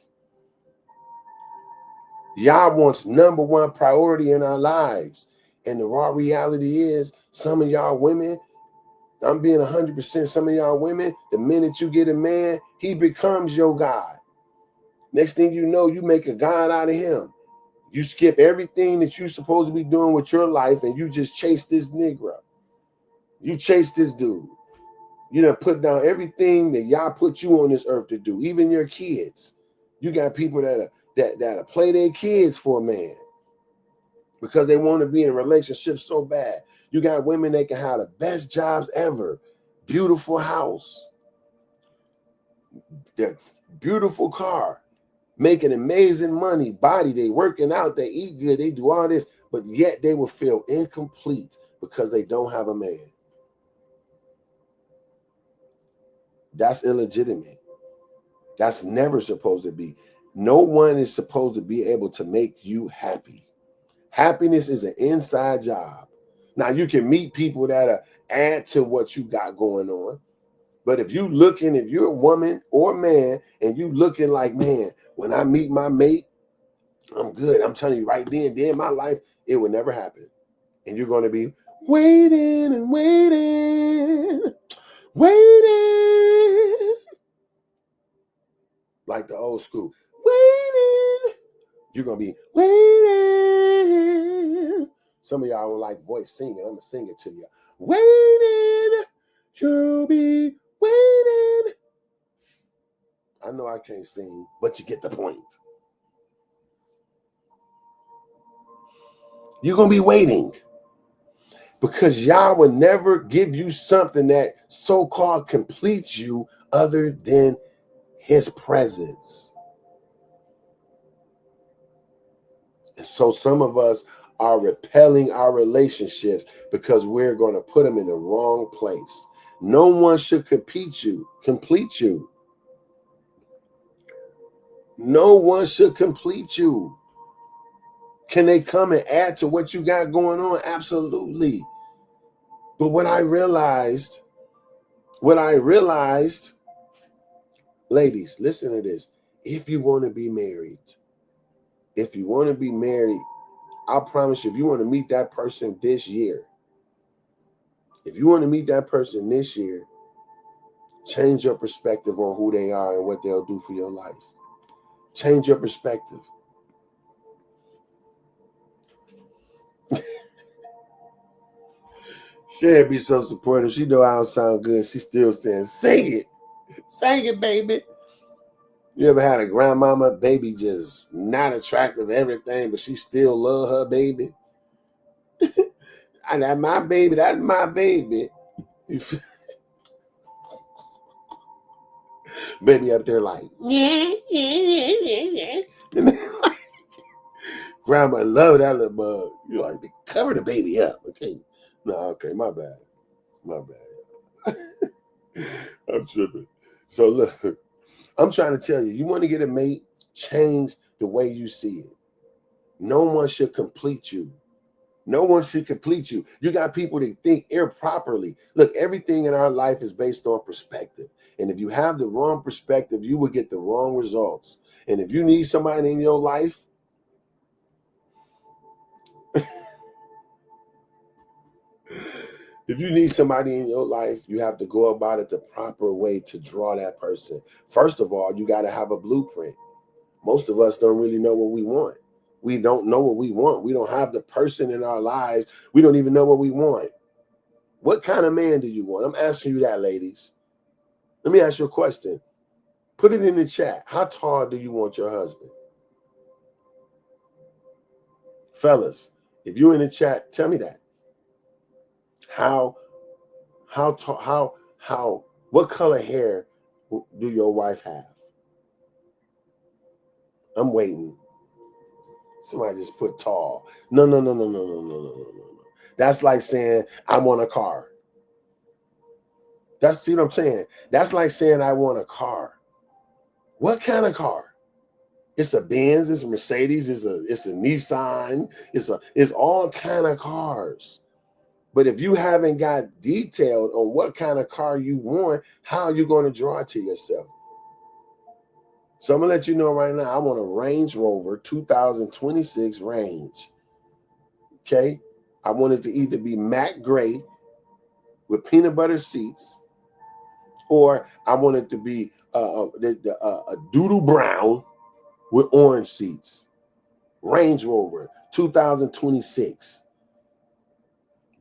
Yah wants number one priority in our lives. And the raw reality is, some of y'all women, I'm being 100%, some of y'all women, the minute you get a man, he becomes your God. Next thing you know, you make a God out of him. You skip everything that you're supposed to be doing with your life and you just chase this Negro. You chase this dude. You done put down everything that y'all put you on this earth to do, even your kids. You got people that play their kids for a man because they want to be in relationships so bad. You got women that can have the best jobs ever, beautiful house, their beautiful car, making amazing money, body, they working out, they eat good, they do all this, but yet they will feel incomplete because they don't have a man. That's illegitimate. That's never supposed to be. No one is supposed to be able to make you happy. Happiness is an inside job. Now, you can meet people that add to what you got going on. But if you're a woman or man, and you looking like, man, when I meet my mate, I'm good. I'm telling you right then in my life, it would never happen. And you're going to be waiting and waiting, waiting. Like the old school, waiting. You're going to be waiting. Some of y'all will like voice singing. I'm going to sing it to you. Waiting. You'll be waiting. I know I can't sing, but you get the point. You're going to be waiting. Because Yah will never give you something that so-called completes you other than his presence. And so some of us are repelling our relationships because we're going to put them in the wrong place. No one should complete you. No one should complete you. Can they come and add to what you got going on? Absolutely. But what I realized, ladies, listen to this. If you want to be married, I promise you, if you want to meet that person this year, change your perspective on who they are and what they'll do for your life. Change your perspective. She'll be so supportive. She know I don't sound good. She still saying, sing it, baby. You ever had a grandmama, baby just not attractive, everything, but she still love her baby? And that's my baby. Baby up there like, grandma love that little bug. You're like, cover the baby up, okay? No, okay, my bad. I'm tripping. So look, I'm trying to tell you, you want to get a mate, change the way you see it. No one should complete you. You got people that think improperly. Look, everything in our life is based on perspective. And if you have the wrong perspective, you will get the wrong results. And if you need somebody in your life, you have to go about it the proper way to draw that person. First of all, you got to have a blueprint. Most of us don't really know what we want. We don't know what we want. We don't have the person in our lives. We don't even know what we want. What kind of man do you want? I'm asking you that, ladies. Let me ask you a question. Put it in the chat. How tall do you want your husband? Fellas, if you're in the chat, tell me that. What color hair do your wife have? I'm waiting. Somebody just put tall. No. That's like saying I want a car. See what I'm saying? That's like saying I want a car. What kind of car? It's a Benz, it's a Mercedes, it's a Nissan, it's all kind of cars. But if you haven't got detailed on what kind of car you want, how are you going to draw it to yourself? So I'm gonna let you know right now, I want a Range Rover 2026 Range. Okay, I want it to either be matte gray with peanut butter seats, or I want it to be a doodle brown with orange seats. Range Rover 2026.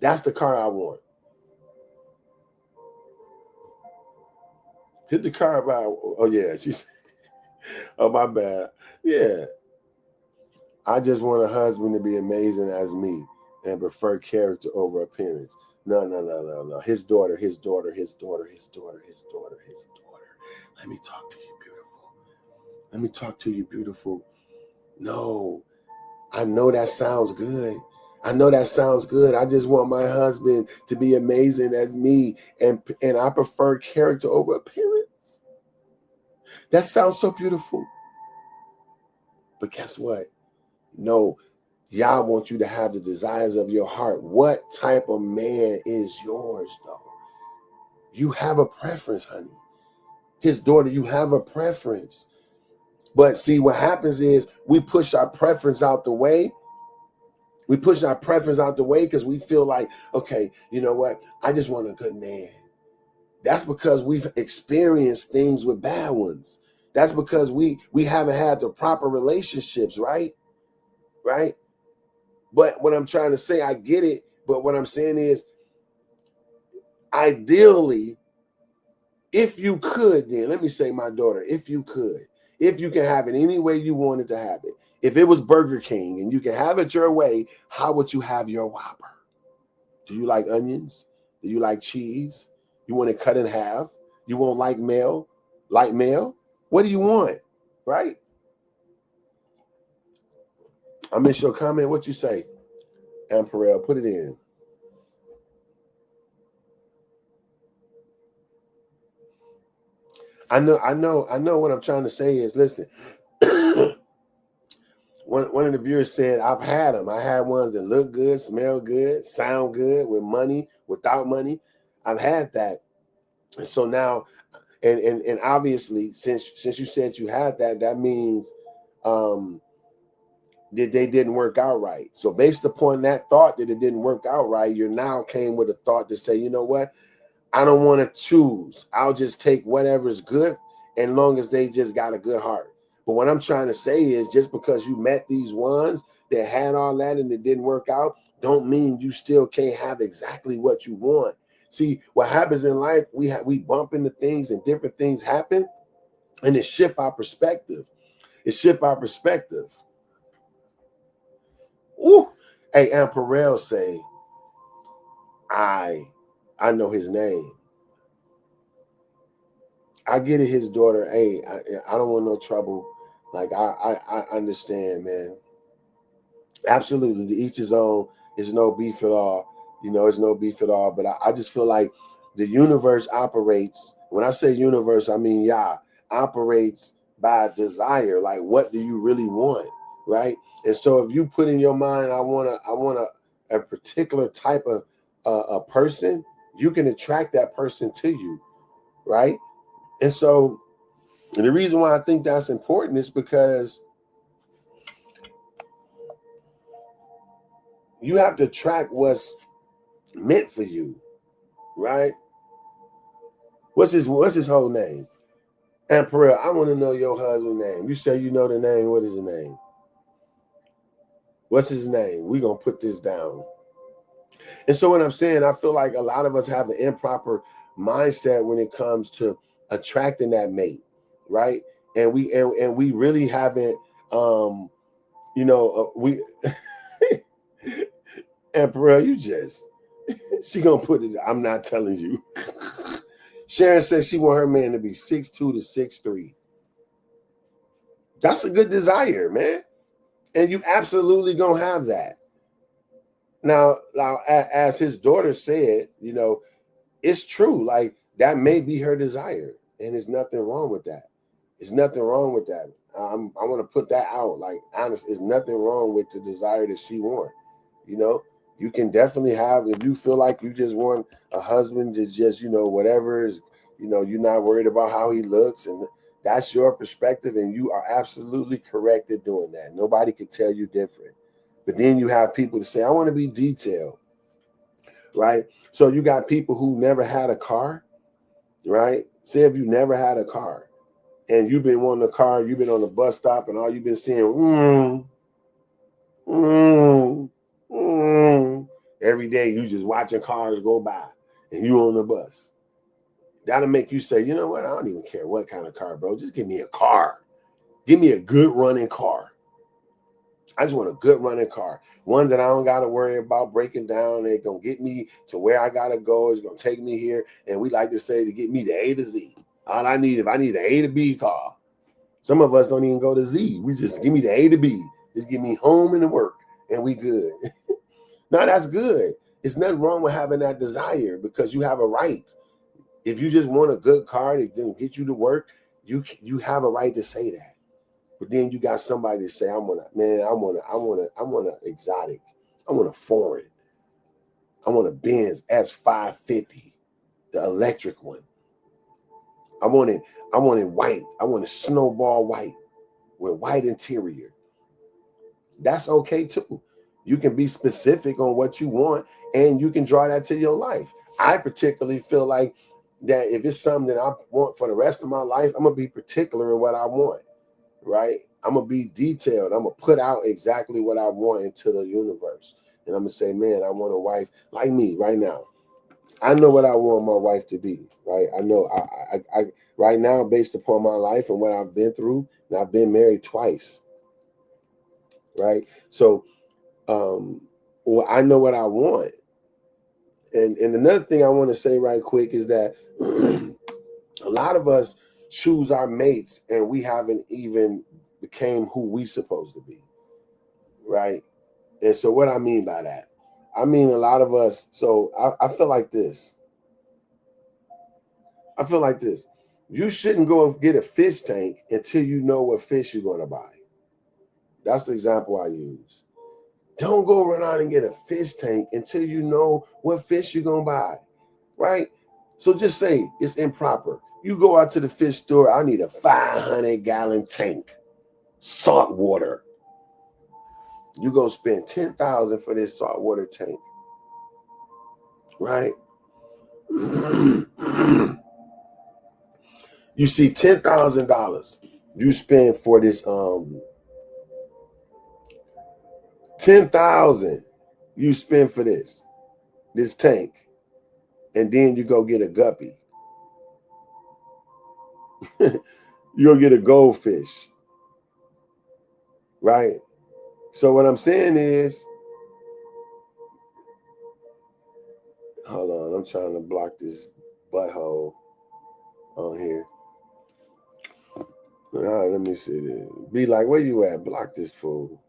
That's the car I want. Hit the car by. Oh yeah, she's. Oh my bad. Yeah. I just want a husband to be amazing as me and prefer character over appearance. No. His daughter. Let me talk to you, beautiful. No, I know that sounds good. I just want my husband to be amazing as me, and I prefer character over appearance. That sounds so beautiful. But guess what? No, Yah wants you to have the desires of your heart. What type of man is yours, though? You have a preference, honey. His daughter, you have a preference. But see, what happens is we push our preference out the way. Because we feel like, okay, you know what? I just want a good man. That's because we've experienced things with bad ones. That's because we haven't had the proper relationships, right? Right? But what I'm trying to say, I get it. But what I'm saying is, ideally, if you could, then let me say, my daughter, if you can have it any way you wanted to have it. If it was Burger King and you can have it your way, how would you have your Whopper? Do you like onions? Do you like cheese? You want it cut in half? You want light mail? Light mail? What do you want? Right? I miss your comment. What you say? Amperel, put it in. I know what I'm trying to say is, listen, one of the viewers said, I've had them. I had ones that look good, smell good, sound good, with money, without money. I've had that. And so now, and obviously, since you said you had that, that means that they didn't work out right. So based upon that thought that it didn't work out right, you're now came with a thought to say, you know what? I don't want to choose. I'll just take whatever's good, as long as they just got a good heart. But what I'm trying to say is, just because you met these ones that had all that and it didn't work out, don't mean you still can't have exactly what you want. See, what happens in life, we bump into things and different things happen, and it shift our perspective. It shift our perspective. Ooh. Hey, Aunt Perel say, I know his name. I get it, his daughter. Hey, I don't want no trouble. Like I understand, man. Absolutely, to each his own. There's no beef at all. You know, it's no beef at all. But I just feel like the universe operates. When I say universe, I mean Yah operates by desire. Like, what do you really want, right? And so, if you put in your mind, I want a particular type of a person, you can attract that person to you, right? And so, and the reason why I think that's important is because you have to track what's meant for you, right? What's his whole name? And Perel, I want to know your husband's name. You say you know the name. What is his name? What's his name? We're gonna put this down. And so what I'm saying, I feel like a lot of us have the improper mindset when it comes to attracting that mate, right? And we really haven't we and Perel, you just she gonna put it. I'm not telling you. Sharon says she want her man to be 6'2" to 6'3". That's a good desire, man. And you absolutely gonna have that. Now, as his daughter said, you know, it's true. Like, that may be her desire, and there's nothing wrong with that. There's nothing wrong with that. I want to put that out. Like, honest, there's nothing wrong with the desire that she wants. You know, you can definitely have, if you feel like you just want a husband to just, you know, whatever is, you know, you're not worried about how he looks, and that's your perspective, and you are absolutely correct at doing that. Nobody can tell you different. But then you have people to say, I want to be detailed, right? So you got people who never had a car, right? Say if you never had a car and you've been wanting a car, you've been on the bus stop and all you've been seeing, every day you just watching cars go by and you on the bus. That'll make you say, you know what? I don't even care what kind of car, bro. Just give me a car. Give me a good running car. I just want a good running car. One that I don't got to worry about breaking down. They're going to get me to where I got to go. It's going to take me here. And we like to say, to get me to A to Z. All I need, if I need an A to B car. Some of us don't even go to Z. We just give me the A to B. Just get me home and to work. And we good. Now, that's good. There's nothing wrong with having that desire because you have a right. If you just want a good car to get you to work, you have a right to say that. But then you got somebody to say, I want an exotic. I want a foreign. I want a Benz S550, the electric one. I want it white. I want it snowball white with white interior. That's okay too. You can be specific on what you want and you can draw that to your life. I particularly feel like that if it's something that I want for the rest of my life, I'm gonna be particular in what I want, right? I'm gonna be detailed. I'm gonna put out exactly what I want into the universe. And I'm gonna say, man, I want a wife like me right now. I know what I want my wife to be, right? I know I right now, based upon my life and what I've been through, and I've been married twice, right? So well, I know what I want. And another thing I want to say right quick is that a lot of us choose our mates and we haven't even became who we supposed to be, right? And so what I mean by that, I mean a lot of us. So I feel like this. I feel like this. You shouldn't go get a fish tank until you know what fish you're going to buy. That's the example I use. Don't go run out and get a fish tank until you know what fish you're going to buy, right? So just say it's improper. You go out to the fish store, I need a 500-gallon tank, salt water. You go spend $10,000 for this saltwater tank, right? You see $10,000 you spend for this 10,000 you spend for this tank, and then you go get a guppy. You go get a goldfish, right? So what I'm saying is, hold on, I'm trying to block this butthole on here. All right, let me see this. Be like, where you at? Block this fool.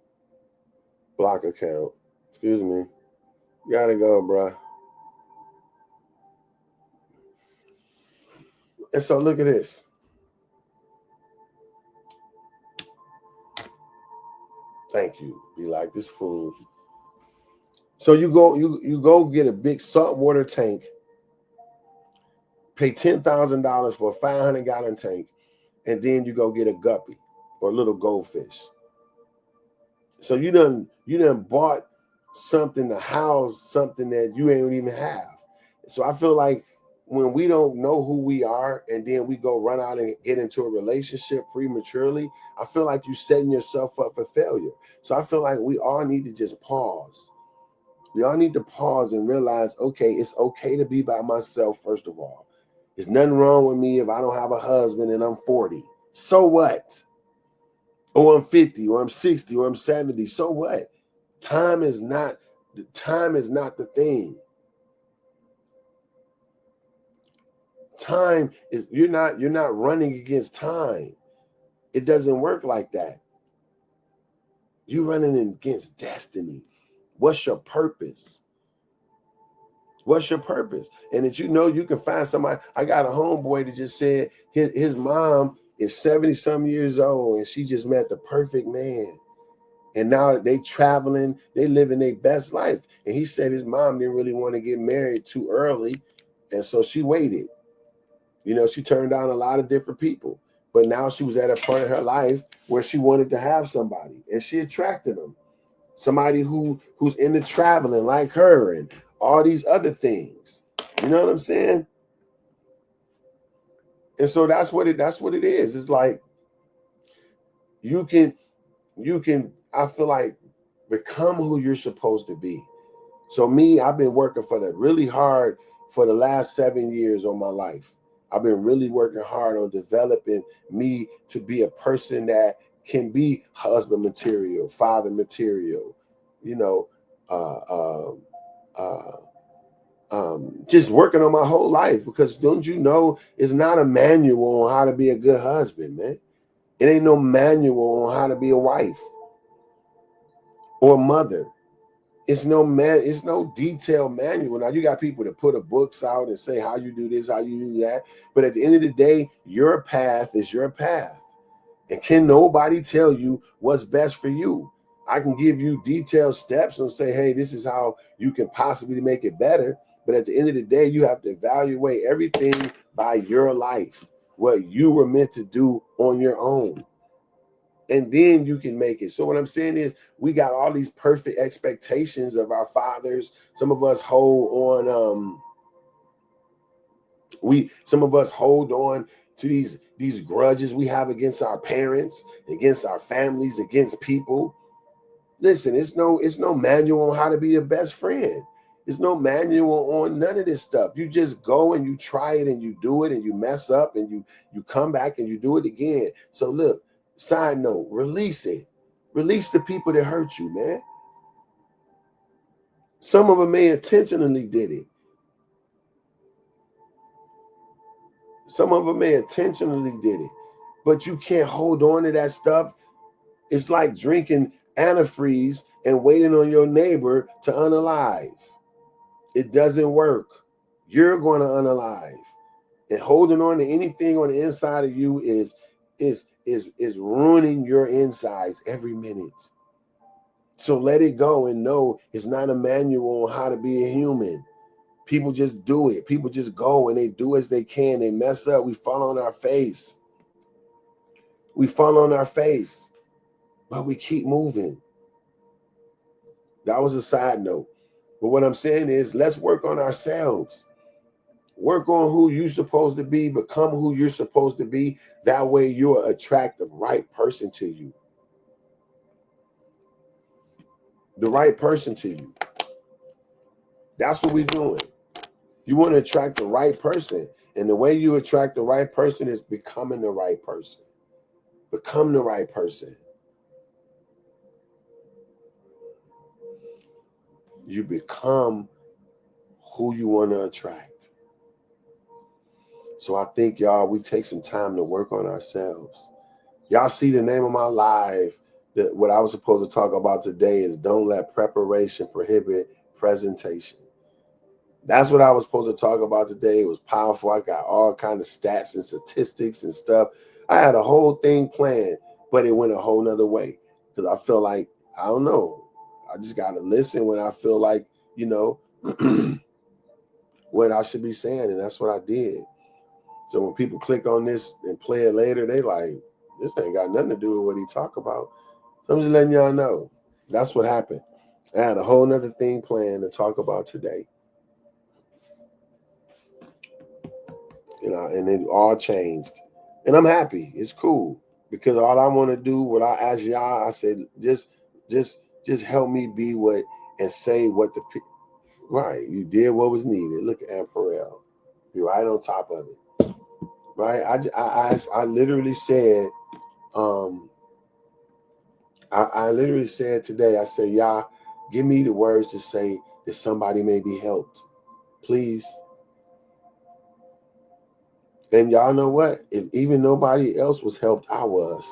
Block account. Excuse me. Gotta go, bruh. And so look at this. Thank you. Be like this fool. So you go get a big saltwater tank, pay $10,000 for a 500-gallon tank, and then you go get a guppy or a little goldfish. So you done bought something to house something that you ain't even have. So I feel like when we don't know who we are and then we go run out and get into a relationship prematurely, I feel like you're setting yourself up for failure. So I feel like we all need to just pause. We all need to pause and realize, okay, it's okay to be by myself, first of all. There's nothing wrong with me if I don't have a husband and I'm 40. So what? Or I'm 50, or I'm 60, or I'm 70. So what? Time is not the thing. Time is you're not running against time. It doesn't work like that. You're running against destiny. What's your purpose? What's your purpose? And that you can find somebody. I got a homeboy that just said his mom is 70-some years old and she just met the perfect man. And now they traveling, they living their best life. And he said his mom didn't really want to get married too early. And so she waited. She turned down a lot of different people. But now she was at a point in her life where she wanted to have somebody. And she attracted him. Somebody who's into traveling like her and all these other things. You know what I'm saying? And so that's what it is. It's like you can I feel like become who you're supposed to be. So me, I've been working really hard for the last 7 years of my life. I've been really working hard on developing me to be a person that can be husband material, father material, just working on my whole life, because don't you know it's not a manual on how to be a good husband, man. It ain't no manual on how to be a wife or a mother. It's no detailed manual. Now you got people that put books out and say how you do this, how you do that. But at the end of the day, your path is your path. And can nobody tell you what's best for you? I can give you detailed steps and say, hey, this is how you can possibly make it better. But at the end of the day, you have to evaluate everything by your life, what you were meant to do on your own. And then you can make it. So what I'm saying is we got all these perfect expectations of our fathers. Some of us hold on to these grudges we have against our parents, against our families, against people. Listen, it's no manual on how to be your best friend. There's no manual on none of this stuff. You just go and you try it and you do it and you mess up and you come back and you do it again. So look, side note, release it. Release the people that hurt you, man. Some of them may intentionally did it. Some of them may intentionally did it, but you can't hold on to that stuff. It's like drinking antifreeze and waiting on your neighbor to unalive. It doesn't work. You're going to unalive. And holding on to anything on the inside of you is ruining your insides every minute. So let it go and know it's not a manual on how to be a human. People just do it. People just go and they do as they can. They mess up. We fall on our face. We fall on our face, but we keep moving. That was a side note. But what I'm saying is, let's work on ourselves. Work on who you're supposed to be. Become who you're supposed to be. That way you'll attract the right person to you. The right person to you. That's what we're doing. You want to attract the right person. And the way you attract the right person is becoming the right person. Become the right person. You become who you want to attract. So I think, y'all, we take some time to work on ourselves. Y'all see the name of my live. That what I was supposed to talk about today is don't let preparation prohibit presentation. That's what I was supposed to talk about today. It was powerful. I got all kind of stats and statistics and stuff. I had a whole thing planned, but it went a whole nother way because I feel like, I don't know. I just got to listen when I feel like, you know, what I should be saying. And that's what I did. So when people click on this and play it later, they like, this ain't got nothing to do with what he talk about. So I'm just letting y'all know. That's what happened. I had a whole nother thing planned to talk about today. You know, and it all changed. And I'm happy. It's cool. Because all I want to do, what I asked y'all, I said, just help me be what and say what the right. You did what was needed. Look at Amperell. You're right on top of it. Right. I literally said, I literally said today, I said, y'all, give me the words to say that somebody may be helped. Please. And y'all know what? If even nobody else was helped, I was.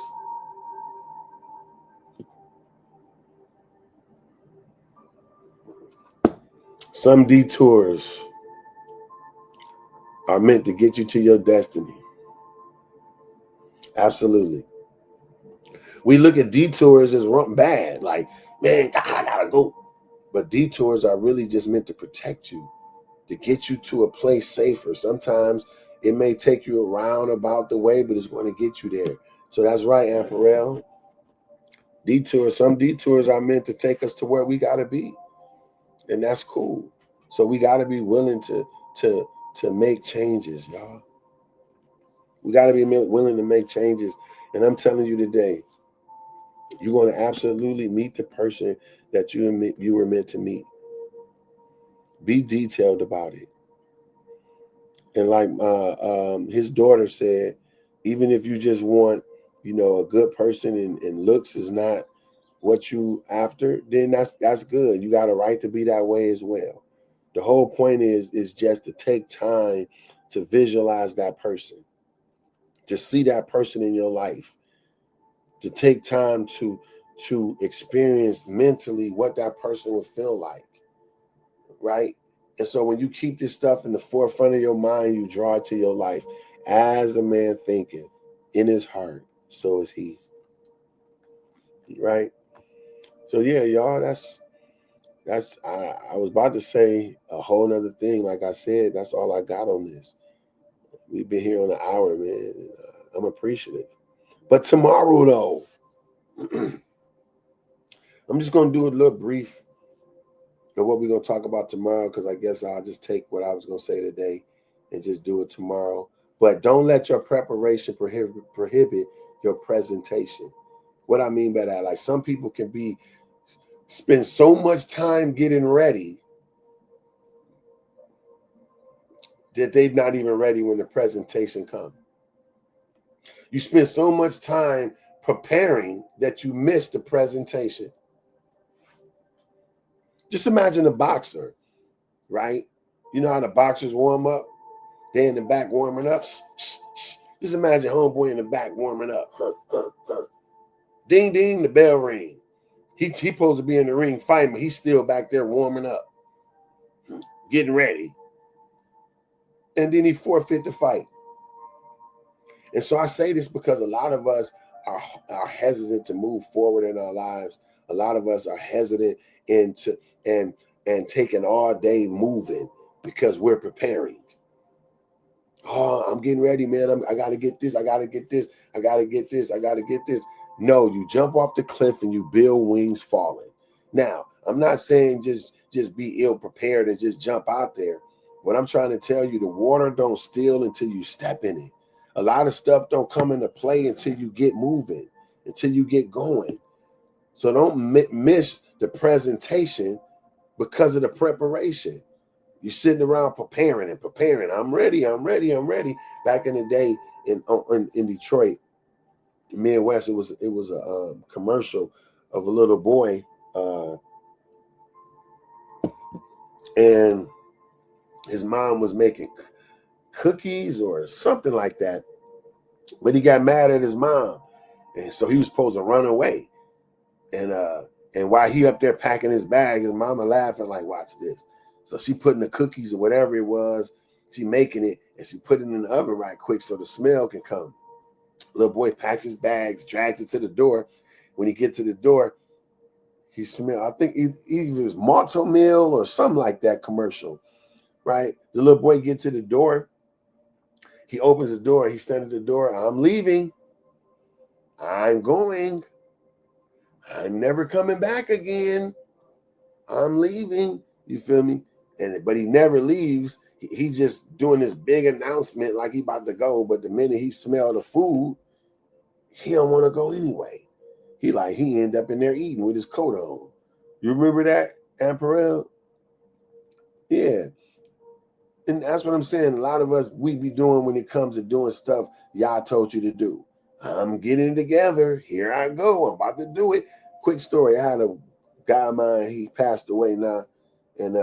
Some detours are meant to get you to your destiny. Absolutely. We look at detours as bad, like, man, I gotta go. But detours are really just meant to protect you, to get you to a place safer. Sometimes it may take you around about the way, but it's going to get you there. So that's right, Amperell. Some detours are meant to take us to where we gotta be. And that's cool. So we gotta be willing to make changes, y'all. We got to be willing to make changes. And I'm telling you today, you're going to absolutely meet the person that you were meant to meet. Be detailed about it. And like his daughter said, even if you just want, you know, a good person and looks is not what you after, then that's good. You got a right to be that way as well. The whole point is just to take time to visualize that person, to see that person in your life, to take time to experience mentally what that person would feel like, right? And so when you keep this stuff in the forefront of your mind, you draw it to your life. As a man thinketh in his heart, so is he. Right? So yeah, y'all, that's I was about to say a whole nother thing. Like I said, that's all I got on this. We've been here on an hour, man. And, I'm appreciative. But tomorrow, though, I'm just going to do a little brief of what we're going to talk about tomorrow, because I guess I'll just take what I was going to say today and just do it tomorrow. But don't let your preparation prohibit your presentation. What I mean by that, like some people can spend so much time getting ready that they're not even ready when the presentation comes. You spend so much time preparing that you miss the presentation. Just imagine a boxer, right? You know how the boxers warm up? They in the back warming up. Just imagine homeboy in the back warming up. Ding, ding, the bell ring. He supposed to be in the ring fighting, but he's still back there warming up, getting ready. And then he forfeit the fight. And so I say this because a lot of us are hesitant to move forward in our lives. A lot of us are hesitant into and taking all day moving because we're preparing. Oh, I'm getting ready, man. I got to get this. I got to get this. I got to get this. I got to get this. No, you jump off the cliff and you build wings falling. Now, I'm not saying just be ill prepared and just jump out there. What I'm trying to tell you, the water don't steal until you step in it. A lot of stuff don't come into play until you get moving, until you get going. So don't miss the presentation because of the preparation. You're sitting around preparing. I'm ready. Back in the day in Detroit, Midwest, it was a commercial of a little boy, and his mom was making cookies or something like that, but he got mad at his mom, and so he was supposed to run away. And while he up there packing his bag, his mama laughing like, "Watch this." So she putting the cookies or whatever it was, she making it, and she put it in the oven right quick so the smell can come. Little boy packs his bags, drags it to the door. When he get to the door, he smell, I think either it was Malto Meal or something like that commercial, right? The little boy get to the door. He opens the door. He stands at the door. I'm leaving. I'm going. I'm never coming back again. I'm leaving. You feel me? But he never leaves. He just doing this big announcement like he about to go. But the minute he smelled the food, he don't want to go anyway. He end up in there eating with his coat on. You remember that, Amperel? Yeah. And that's what I'm saying. A lot of us, we be doing when it comes to doing stuff y'all told you to do. I'm getting it together. Here I go. I'm about to do it. Quick story. I had a guy of mine. He passed away now. And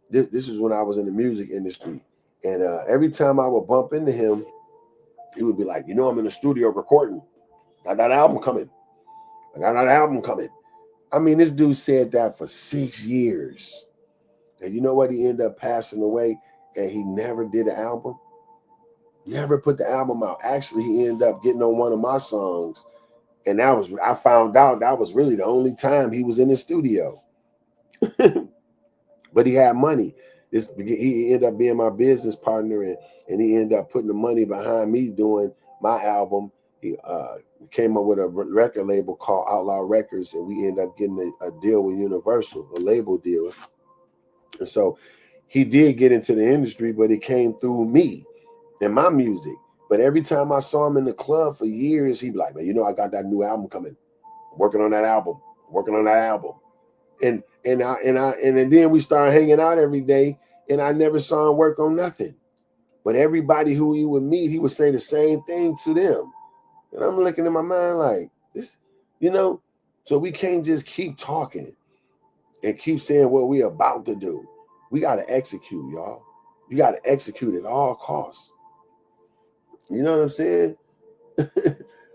this is when I was in the music industry. And every time I would bump into him, he would be like, I'm in the studio recording. Got that album coming. I got that album coming. I mean, this dude said that for 6 years. And you know what? He ended up passing away and he never did an album. Never put the album out. Actually, he ended up getting on one of my songs. And I found out that was really the only time he was in the studio. But he had money. He ended up being my business partner, and he ended up putting the money behind me doing my album. He came up with a record label called Outlaw Records, and we ended up getting a deal with Universal, a label deal. And so he did get into the industry, but it came through me and my music. But every time I saw him in the club for years, he'd be like, "Man, I got that new album coming. I'm working on that album. And then we started hanging out every day, and I never saw him work on nothing. But everybody who he would meet, he would say the same thing to them. And I'm looking in my mind like, this, so we can't just keep talking and keep saying what we're about to do. We got to execute, y'all. You got to execute at all costs. You know what I'm saying?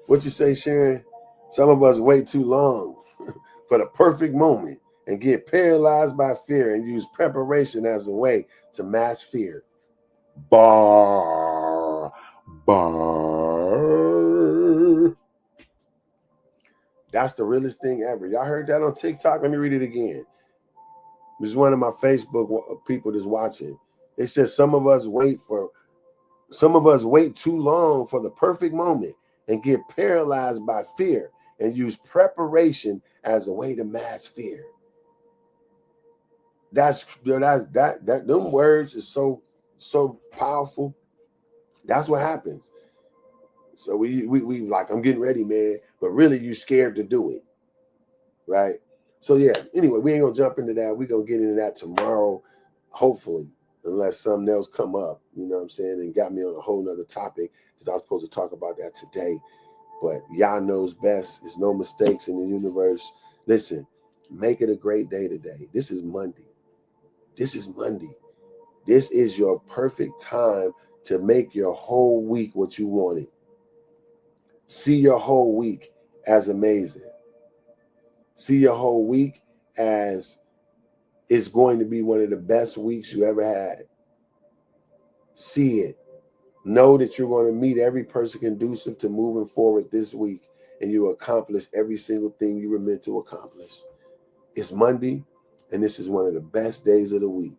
What you say, Sharon? Some of us wait too long for the perfect moment and get paralyzed by fear and use preparation as a way to mask fear. Bar. That's the realest thing ever. Y'all heard that on TikTok? Let me read it again. This is one of my Facebook people that's watching. They said some of us wait too long for the perfect moment and get paralyzed by fear and use preparation as a way to mask fear. Them words is so powerful. That's what happens. So we like, I'm getting ready, man, but really you scared to do it, right? So yeah. Anyway, we ain't gonna jump into that. We're gonna get into that tomorrow, hopefully, unless something else come up. You know what I'm saying? And got me on a whole nother topic because I was supposed to talk about that today. But y'all knows best. There's no mistakes in the universe. Listen, make it a great day today. This is Monday. This is your perfect time to make your whole week what you wanted. See your whole week as amazing. See your whole week as it's going to be one of the best weeks you ever had. See it. Know that you're going to meet every person conducive to moving forward this week, and you accomplish every single thing you were meant to accomplish. It's Monday, and this is one of the best days of the week.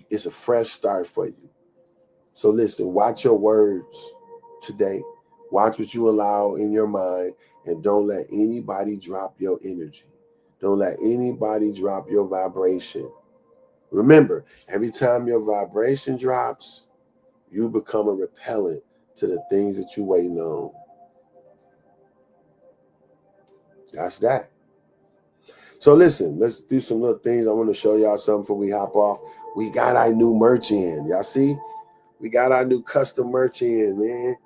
It's a fresh start for you. So listen, watch your words today. Watch what you allow in your mind, and don't let anybody drop your energy. Don't let anybody drop your vibration. Remember, every time your vibration drops, you become a repellent to the things that you're waiting on. That's that. So listen, let's do some little things. I want to show y'all something before we hop off. We got our new merch in. Y'all see? We got our new custom merch in, man.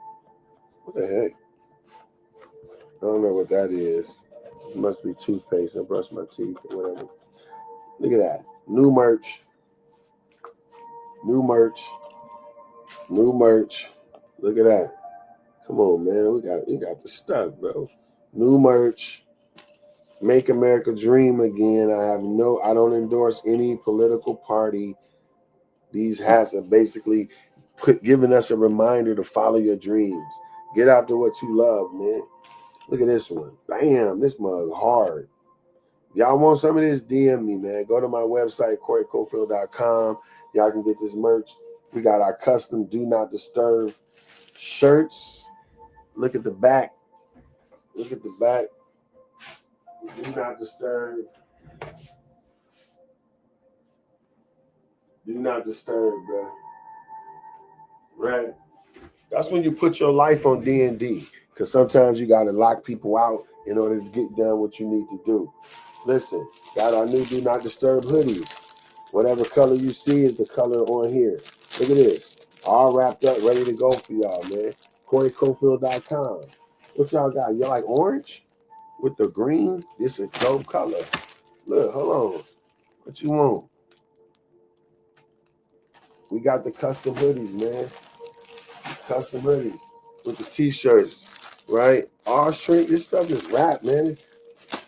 What the heck? I don't know what that is. It must be toothpaste. I brushed my teeth or whatever. Look at that. New merch. New merch. New merch. Look at that. Come on, man. We got the stuff, bro. New merch. Make America dream again. I don't endorse any political party. These hats are basically giving us a reminder to follow your dreams. Get after what you love, man. Look at this one. Bam, this mug hard. Y'all want some of this? DM me, man. Go to my website, CoreyCofield.com. Y'all can get this merch. We got our custom Do Not Disturb shirts. Look at the back. Look at the back. Do not disturb. Do not disturb, bro. Right? That's when you put your life on D&D, because sometimes you got to lock people out in order to get done what you need to do. Listen, got our new Do Not Disturb hoodies. Whatever color you see is the color on here. Look at this. All wrapped up, ready to go for y'all, man. CoreyCofield.com. What y'all got? You like orange with the green? This is a dope color. Look, hold on. What you want? We got the custom hoodies, man. Custom hoodies with the t-shirts, right? All shrink. This stuff is wrapped, man.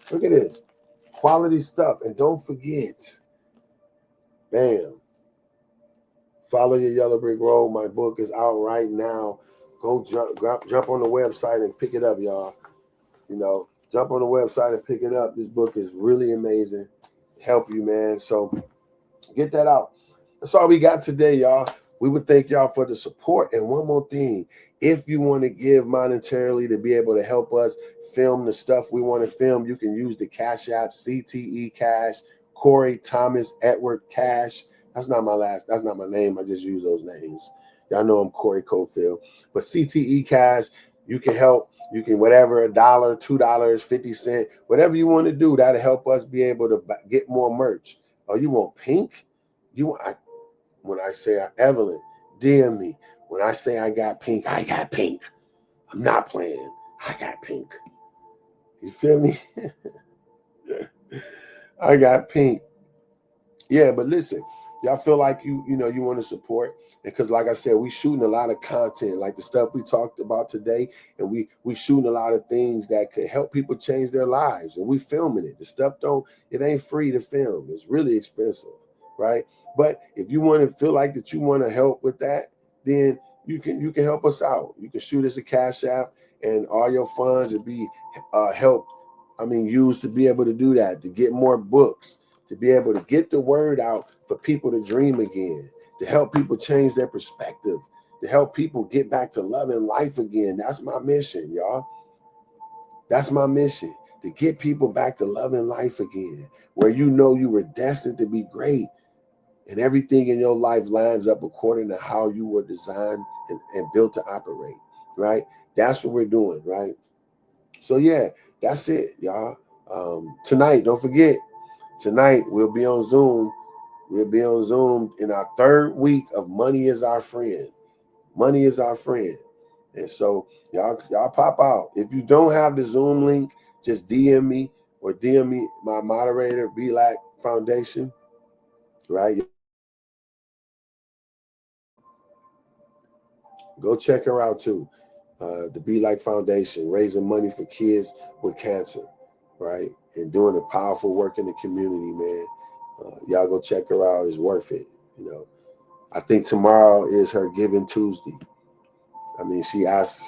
Look at this. Quality stuff. And don't forget, bam, Follow Your Yellow Brick Road. My book is out right now. Go jump on the website and pick it up, y'all. Jump on the website and pick it up. This book is really amazing. Help you, man. So get that out. That's all we got today, y'all. We would thank y'all for the support. And one more thing, if you want to give monetarily to be able to help us film the stuff we want to film, you can use the Cash App, CTE Cash, Corey Thomas Edward Cash. That's not my name. I just use those names. Y'all know I'm Corey Cofield. But CTE Cash, you can help. You can whatever, $1, $2, 50 cents, whatever you want to do. That'll help us be able to get more merch. Oh, you want pink? When I say Evelyn, DM me. When I say I got pink, I got pink. I'm not playing. I got pink. You feel me? I got pink. Yeah, but listen, y'all feel like you want to support, because like I said, we shooting a lot of content, like the stuff we talked about today, and we shooting a lot of things that could help people change their lives, and we filming it. The stuff it ain't free to film. It's really expensive, right? But if you want to feel like that you want to help with that, then you can help us out. You can shoot us a Cash App, and all your funds will be used to be able to do that, to get more books, to be able to get the word out for people to dream again, to help people change their perspective, to help people get back to loving life again. That's my mission, y'all. That's my mission, to get people back to loving life again, where you were destined to be great, and everything in your life lines up according to how you were designed and built to operate, right? That's what we're doing, right? So yeah, that's it, y'all. Tonight, don't forget, tonight we'll be on Zoom. We'll be on Zoom in our third week of Money is Our Friend. Money is our friend. And so y'all pop out. If you don't have the Zoom link, just DM me or DM me my moderator, Black Foundation, right? Go check her out too. The Be Like Foundation, raising money for kids with cancer, right? And doing a powerful work in the community, man. Y'all go check her out. It's worth it. You know, I think tomorrow is her Giving Tuesday. I mean, she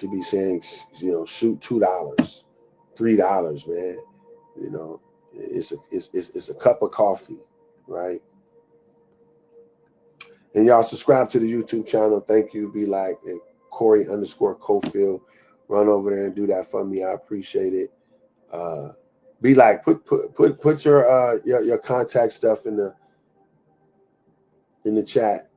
be saying, shoot $2, $3, man. You know, it's a cup of coffee, right? And y'all subscribe to the YouTube channel. Thank you. Be like Corey_Cofield. Run over there and do that for me. I appreciate it. Be like, put your contact stuff in the chat.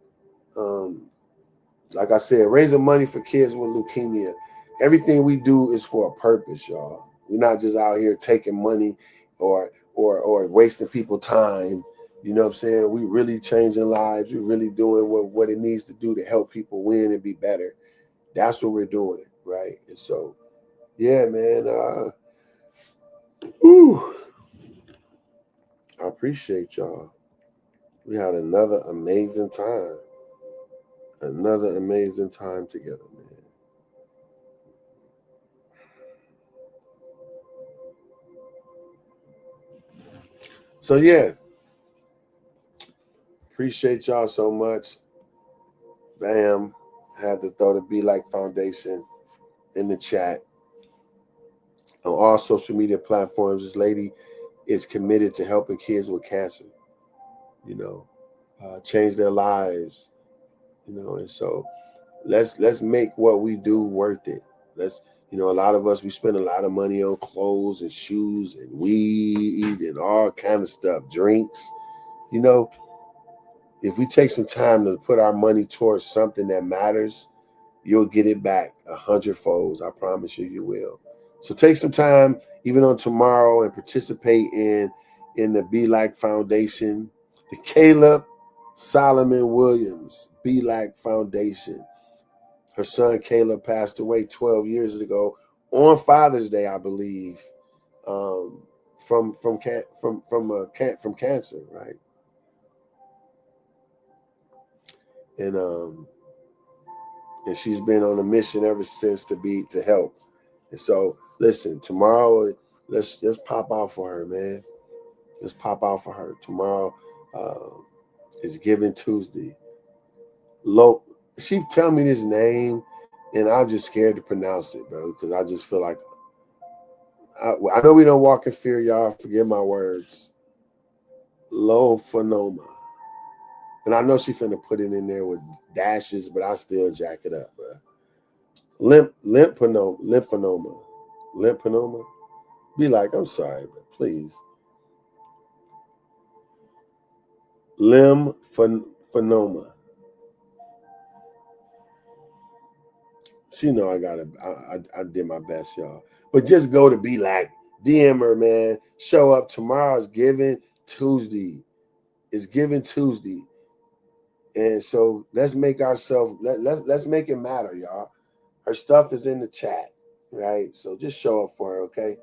Like I said, raising money for kids with leukemia. Everything we do is for a purpose, y'all. We're not just out here taking money or wasting people time. You know what I'm saying? We really changing lives. We're really doing what it needs to do to help people win and be better. That's what we're doing, right? And so, yeah, man. I appreciate y'all. We had another amazing time. Another amazing time together, man. So yeah, appreciate y'all so much. Bam, had to throw the Be Like Foundation in the chat. On all social media platforms, this lady is committed to helping kids with cancer, you know, change their lives, you know, and so let's make what we do worth it. A lot of us, we spend a lot of money on clothes and shoes and weed and all kind of stuff, drinks. You know, if we take some time to put our money towards something that matters, you'll get it back 100-fold. I promise you, you will. So take some time, even on tomorrow, and participate in the Be Like Foundation, the Caleb Solomon Williams Be Like Foundation. Her son Caleb passed away 12 years ago on Father's Day, I believe, from cancer, right? And she's been on a mission ever since to help. And so, listen, tomorrow, let's pop out for her, man. Let's pop out for her. Tomorrow is Giving Tuesday. She tell me this name, and I'm just scared to pronounce it, bro, because I just feel like I know we don't walk in fear, y'all. Forgive my words. Low Phenoma. And I know she finna put it in there with dashes, but I still jack it up, bro. Lymphoma. Be like, I'm sorry, but please. Lymphoma. She know I did my best, y'all. But just go to Be Like, DM her, man. Show up. Tomorrow is Giving Tuesday. It's Giving Tuesday. And so let's make ourselves, let's make it matter, y'all. Her stuff is in the chat, right? So just show up for her, okay?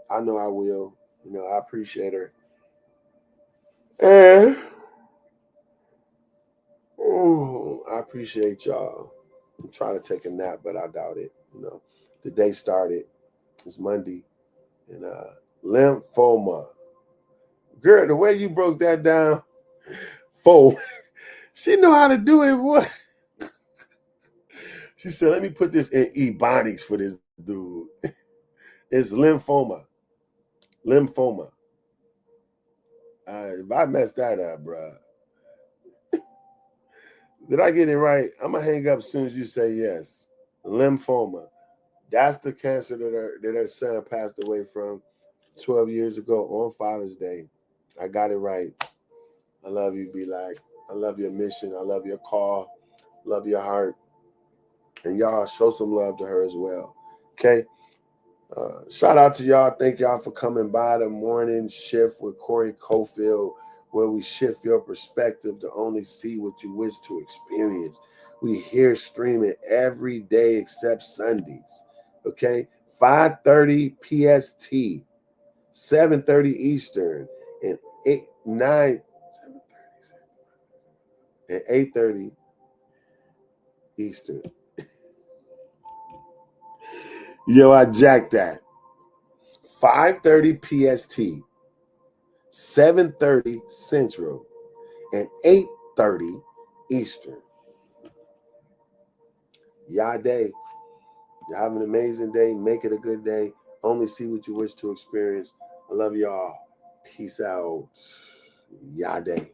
I know I will. I appreciate her. And I appreciate y'all. I'm trying to take a nap, but I doubt it. The day started. It's Monday. And lymphoma. Girl, the way you broke that down, she know how to do it, boy. She said, let me put this in ebonics for this dude. It's lymphoma. Lymphoma. If I messed that up, bro. Did I get it right? I'm going to hang up as soon as you say yes. Lymphoma. That's the cancer that her son passed away from 12 years ago on Father's Day. I got it right. I love you, Be Like. I love your mission. I love your call. Love your heart. And y'all show some love to her as well. Okay? Shout out to y'all. Thank y'all for coming by the morning shift with Corey Cofield, where we shift your perspective to only see what you wish to experience. We here streaming every day except Sundays. Okay? 5:30 PST, 7:30 Eastern, and 8:30 Eastern. Yo, I jacked that. 5:30 PST, 7:30 Central, and 8:30 Eastern. Y'all day. Y'all have an amazing day. Make it a good day. Only see what you wish to experience. I love y'all. Peace out. Y'all day.